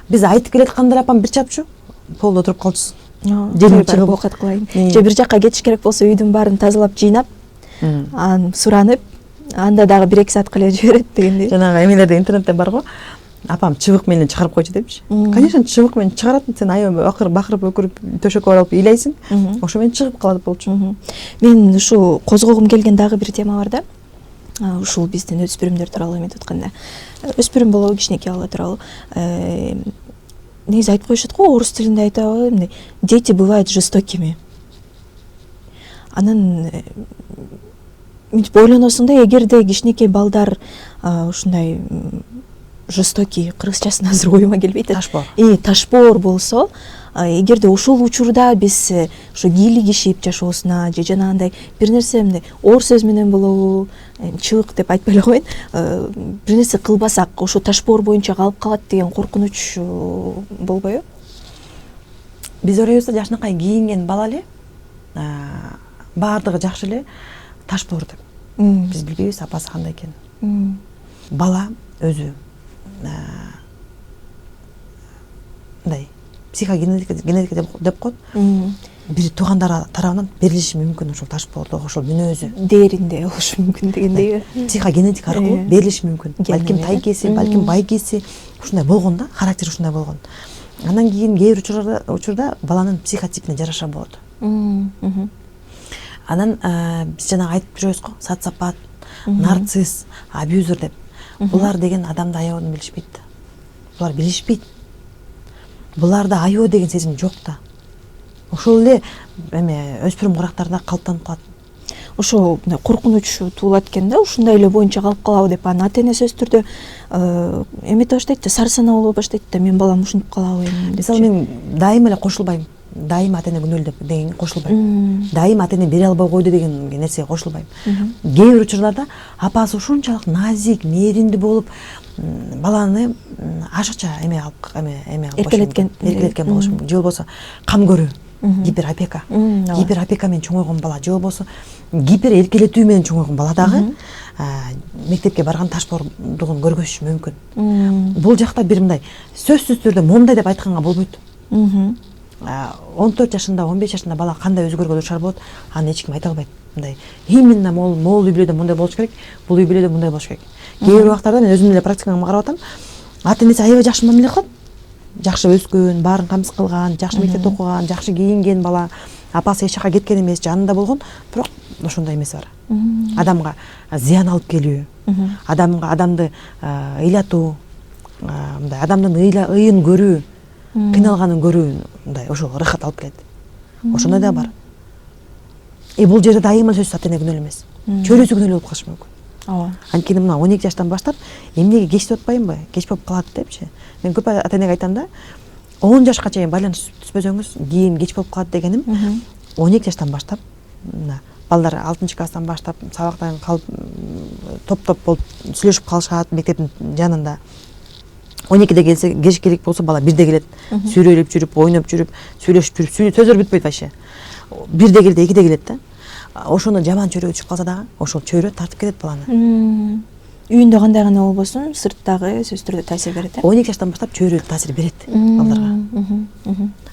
[SPEAKER 1] Биз айтып келаткандар апам бир чапчу, полдо отуруп калчусуң.
[SPEAKER 2] Жөнүп чыгып окат кылайын. Же бир жакка кетиш керек болсо үйдүн баарын тазалап, жыйнап, анан суранып, анда дагы 1-2 саатка эле жиберет дегендей.
[SPEAKER 1] Жанагы эмелерде интернетте бар го. Апам чыбык менен чыгарып койчу депчи. Конечно, чыбык менен чыгарат, сен аябай бакырып өкүрүп төшөккө барып ыйлайсың. Ошо менен чыгып калат болчу.
[SPEAKER 2] Мен ушу козгогум келген дагы бир тема бар да. Ушул биздин өспүрүмдөр тууралуу эметип атканда. Өспүрүм болобу, кичинекей бала тууралуу. Негизи айтып коюшат го, орус тилинде айтабы, мындай, дети бывают жестокими. Анан мынтип ойлоносуң да, эгерде кичинекей балдар ушундай жестокий, кыргызчасын азыр оюма келбейт. Ташпоор болсо, эгерде ушул учурда биз ошо кийлигишип жашоосуна же жанагындай бир нерсе мындай оор сөз менен болобу, чыбык деп айтпай эле коеюн, бир нерсе кылбасак, ошо ташпоор боюнча калып калат деген коркунуч болбойбу?
[SPEAKER 1] Биз ойлойбуз да, жашынакай кийинген бала эле баардыгы жакшы эле ташпоор деп. Биз билбейбиз апасы кандай экенин. Бала өзү мындай психогенетика деп коет. Бир туугандар тарабынан берилиши мүмкүн ошол ташпоордо, ошол мүнөзү.
[SPEAKER 2] Дээринде болушу мүмкүн дегендейби?
[SPEAKER 1] Психогенетика аркылуу берилиши мүмкүн. Балким тайкеси, балким байкеси ушундай болгон да, характери ушундай болгон. Андан кийин кээ бир учурда баланын психотипине жараша болот. Анан биз жана айтып жүрөбүз го, социопат, нарцисс, абьюзер деп. Булар деген адамды аябын билишпейт да. Булар билишпейт. Буларда аябы деген сезим жок да. Ошол эле өспүрүм курактарда калыптанып калат.
[SPEAKER 2] Ошо коркунуч туулат экен да, ушундай эле боюнча калып калабы деп. Анан ата эне сөзсүз түрдө эмете баштайт да, сарсанаа боло баштайт да, мен балам ушинтип калабы эми деп.
[SPEAKER 1] Мисалы мен дайыма эле кошулбайм. Дайыма ата эне күнөөлөп деген кошулбайм. Дайыма ата эне бере албай койду деген нерсеге кошулбайм. Кээ бир учурларда апасы ушунчалык назик, мээримдүү болуп, баланы ашыкча эркелеткен болушу мүмкүн. Же болбосо кам көрүү, гиперопека. Гиперопека менен чоңойгон бала, же болбосо гипер эркелетүү менен чоңойгон бала дагы мектепке барган ташбордугун көргөзүшү мүмкүн. Бул жакта бир мындай сөзсүз түрдө момундай деп айтканга болбойт. 14 жашында, 15 жашында бала кандай өзгөргөн душар болот, аны эч ким айта албайт. Мындай именно могул үй бүлөдө мындай болуш керек, бул үй бүлөдө мындай болуш керек. Кээ бир убактарда мен өзүмдүн эле практикамды карап атам. Ата энеси аябай жакшы мамиле кылат. Жакшы өскөн, баарын камсыз кылган, жакшы мектепте окуган, жакшы кийинген бала, апасы эч жака кеткен эмес, жанында болгон, бирок ошондой эмеси бар. Адамга зыян алып келүү, адамды ыйлатуу, мындай адамдын ыйын көрүү, кыйналганын көрүү, мындай ошол рахат алып келет. Ошондой да бар. Бул жерде дайыма сөзсүз ата эне күнөөлүү эмес. Чөрөсү күнөөлүү болуп калышы мүмкүн.
[SPEAKER 2] Ооба.
[SPEAKER 1] Анткени мына 12 жаштан баштап эмнеге кеч деп атпаймынбы? Кеч болуп калат депчи. Мен көп ата энеге айтам да, 10 жашка чейин байланыш түзбөсөңүз, кийин кеч болуп калат дегеним, 12 жаштан баштап, мына балдар 6-класстан баштап сабактан калып топ-топ болуп сүйлөшүп калышат мектептин жанында. 12-де келиш керек болсо бала 1-де келет. Сүйлөп жүрүп, ойноп жүрүп, сүйлөшүп жүрүп, сөздөр бүтпөйт вообще. 1-де келет, 2-де келет да. Ошону жаман чөйрөгө түшүп калса дагы, ошол чөйрө тартып кетет баланы.
[SPEAKER 2] Үйүндө кандай гана болбосун, сырттагы сөзсүз түрдө таасир берет.
[SPEAKER 1] 12 жаштан баштап чөйрө таасир берет балдарга.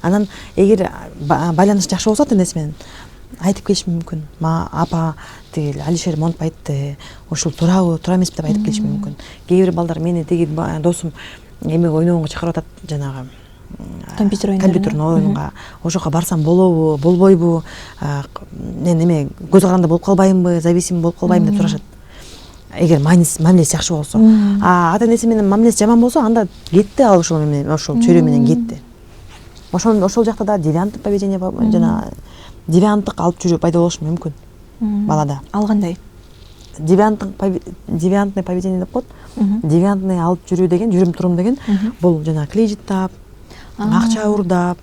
[SPEAKER 1] Анан эгер байланыш жакшы болсо ата энеси менен айтып келиши мүмкүн. Апа, тиги Алишер монтип айтты, ошол туурабы, туура эмеспи деп айтып келиши мүмкүн. Кээ бир балдар мени тиги досум эмеге ойногонго чакырып атат, жанагы компьютер оюнга. Ошоко барсам болобу, болбойбу, мен эме көз каранды болуп калбаймынбы, зависим болуп калбаймынбы деп сурашат. Эгер мамилеси жакшы болсо. Ата энеси менен мамилеси жаман болсо, анда кетти ал ошол чөйрө менен кетти. Ошол жакта да девианттык поведение, жана девианттык алып жүрүү пайда болушу мүмкүн балада.
[SPEAKER 2] Ал кандай?
[SPEAKER 1] Девиантный поведение деп коет. Девиантный алып жүрүү деген, жүрүм турум деген, бул жана клей жыттап, акча урдап,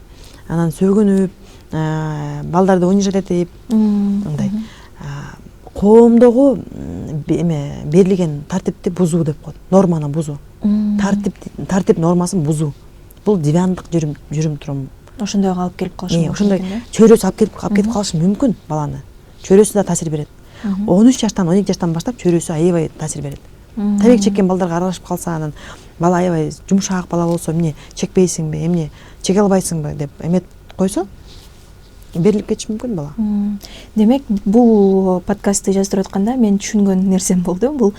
[SPEAKER 1] анан сөгүнүп, балдарды унижать этип, мындай коомдогу берилген тартипти бузуу деп коет. Норманы бузуу. Тартип нормасын бузуу. Бул девианттык жүрүм турум.
[SPEAKER 2] Ошондойго алып келип калышы мүмкүн.
[SPEAKER 1] Ошондой чөйрөсү алып кетип калышы мүмкүн баланы. Чөйрөсү да таасир берет. 13 жаштан, 12 жаштан баштап чөйрөсү аябай таасир берет. Табек чеккен балдарга аралашып калса, анан бала аябай жумшак бала болсо, эмне чекпейсиңби, эмне чеке албайсыңбы деп эметип койсо, берилип кетиши мүмкүн бала.
[SPEAKER 2] Демек, бул подкастты жаздырып атканда мен түшүнгөн нерсем болду. Бул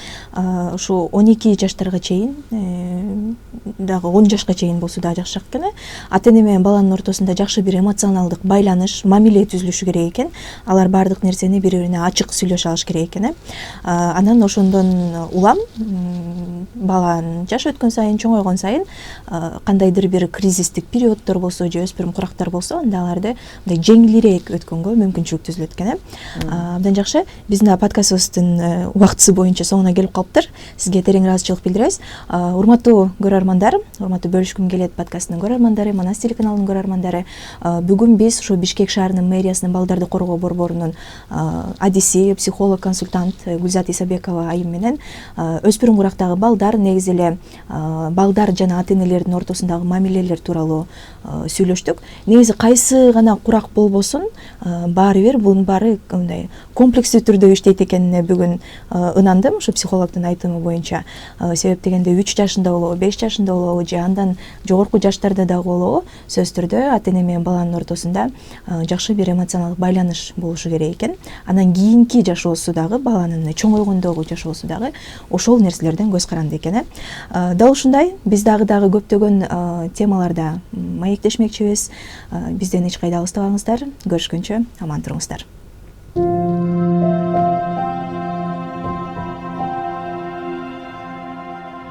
[SPEAKER 2] ушу 12 жаштарга чейин, дагы 10 жашка чейин болсо да жакшы экен. Ата эне менен баланын ортосунда жакшы бир эмоционалдык байланыш, мамиле түзүлүшү керек экен. Алар бардык нерсени бири-бирине ачык сүйлөшө алыш керек экен. Анан ошондон улам баланын жашы өткөн сайын, чоңойгон сайын, кандайдыр бир кризистик периоддор болсо, же өспүрүм курактар болсо, анда аларды жеңилирээк өткөнгө мүмкүнчүлүк түзүлөт экен. Абдан жакшы. Биздин подкастыбыздын убактысы боюнча соңуна келип калыптыр. Сизге терең ыраазычылык билдиребиз. Урматтуу көрөрмандар, урматтуу бөлүшкүм келет подкастынын көрөрмандары, Манас телеканалынын көрөрмандары, бүгүн биз ушу Бишкек шаарынын мэриясынын балдарды коргоо борборунун адиси, психолог, консультант Гүлзат Исабекова айым менен өспүрүм курактагы балдар, негизи эле балдар жана ата энелердин ортосундагы мамилелер тууралуу сүйлөштүк. Негизи кайсы гана курак болбосун, баары бир бунун баары мындай комплекстүү түрдө иштейт экенине бүгүн ынандым, ушу психологдун айтымы боюнча. Себеп дегенде 3 жашында болобу, 5 жашында болобу, же андан жогорку жаштарда дагы болобу, сөзсүз түрдө ата эне менен баланын ортосунда жакшы бир эмоционалдык байланыш болушу керек экен. Анан кийинки жашоосу дагы, баланын чоңойгондогу жашоосу дагы ошол нерселерден көз каранды экен. Дал ушундай биз дагы көптөгөн темаларда маектешмекчибиз. Бизден эч кайда алыстабаңыздар. Көрүшкөнчө аман туруңуздар.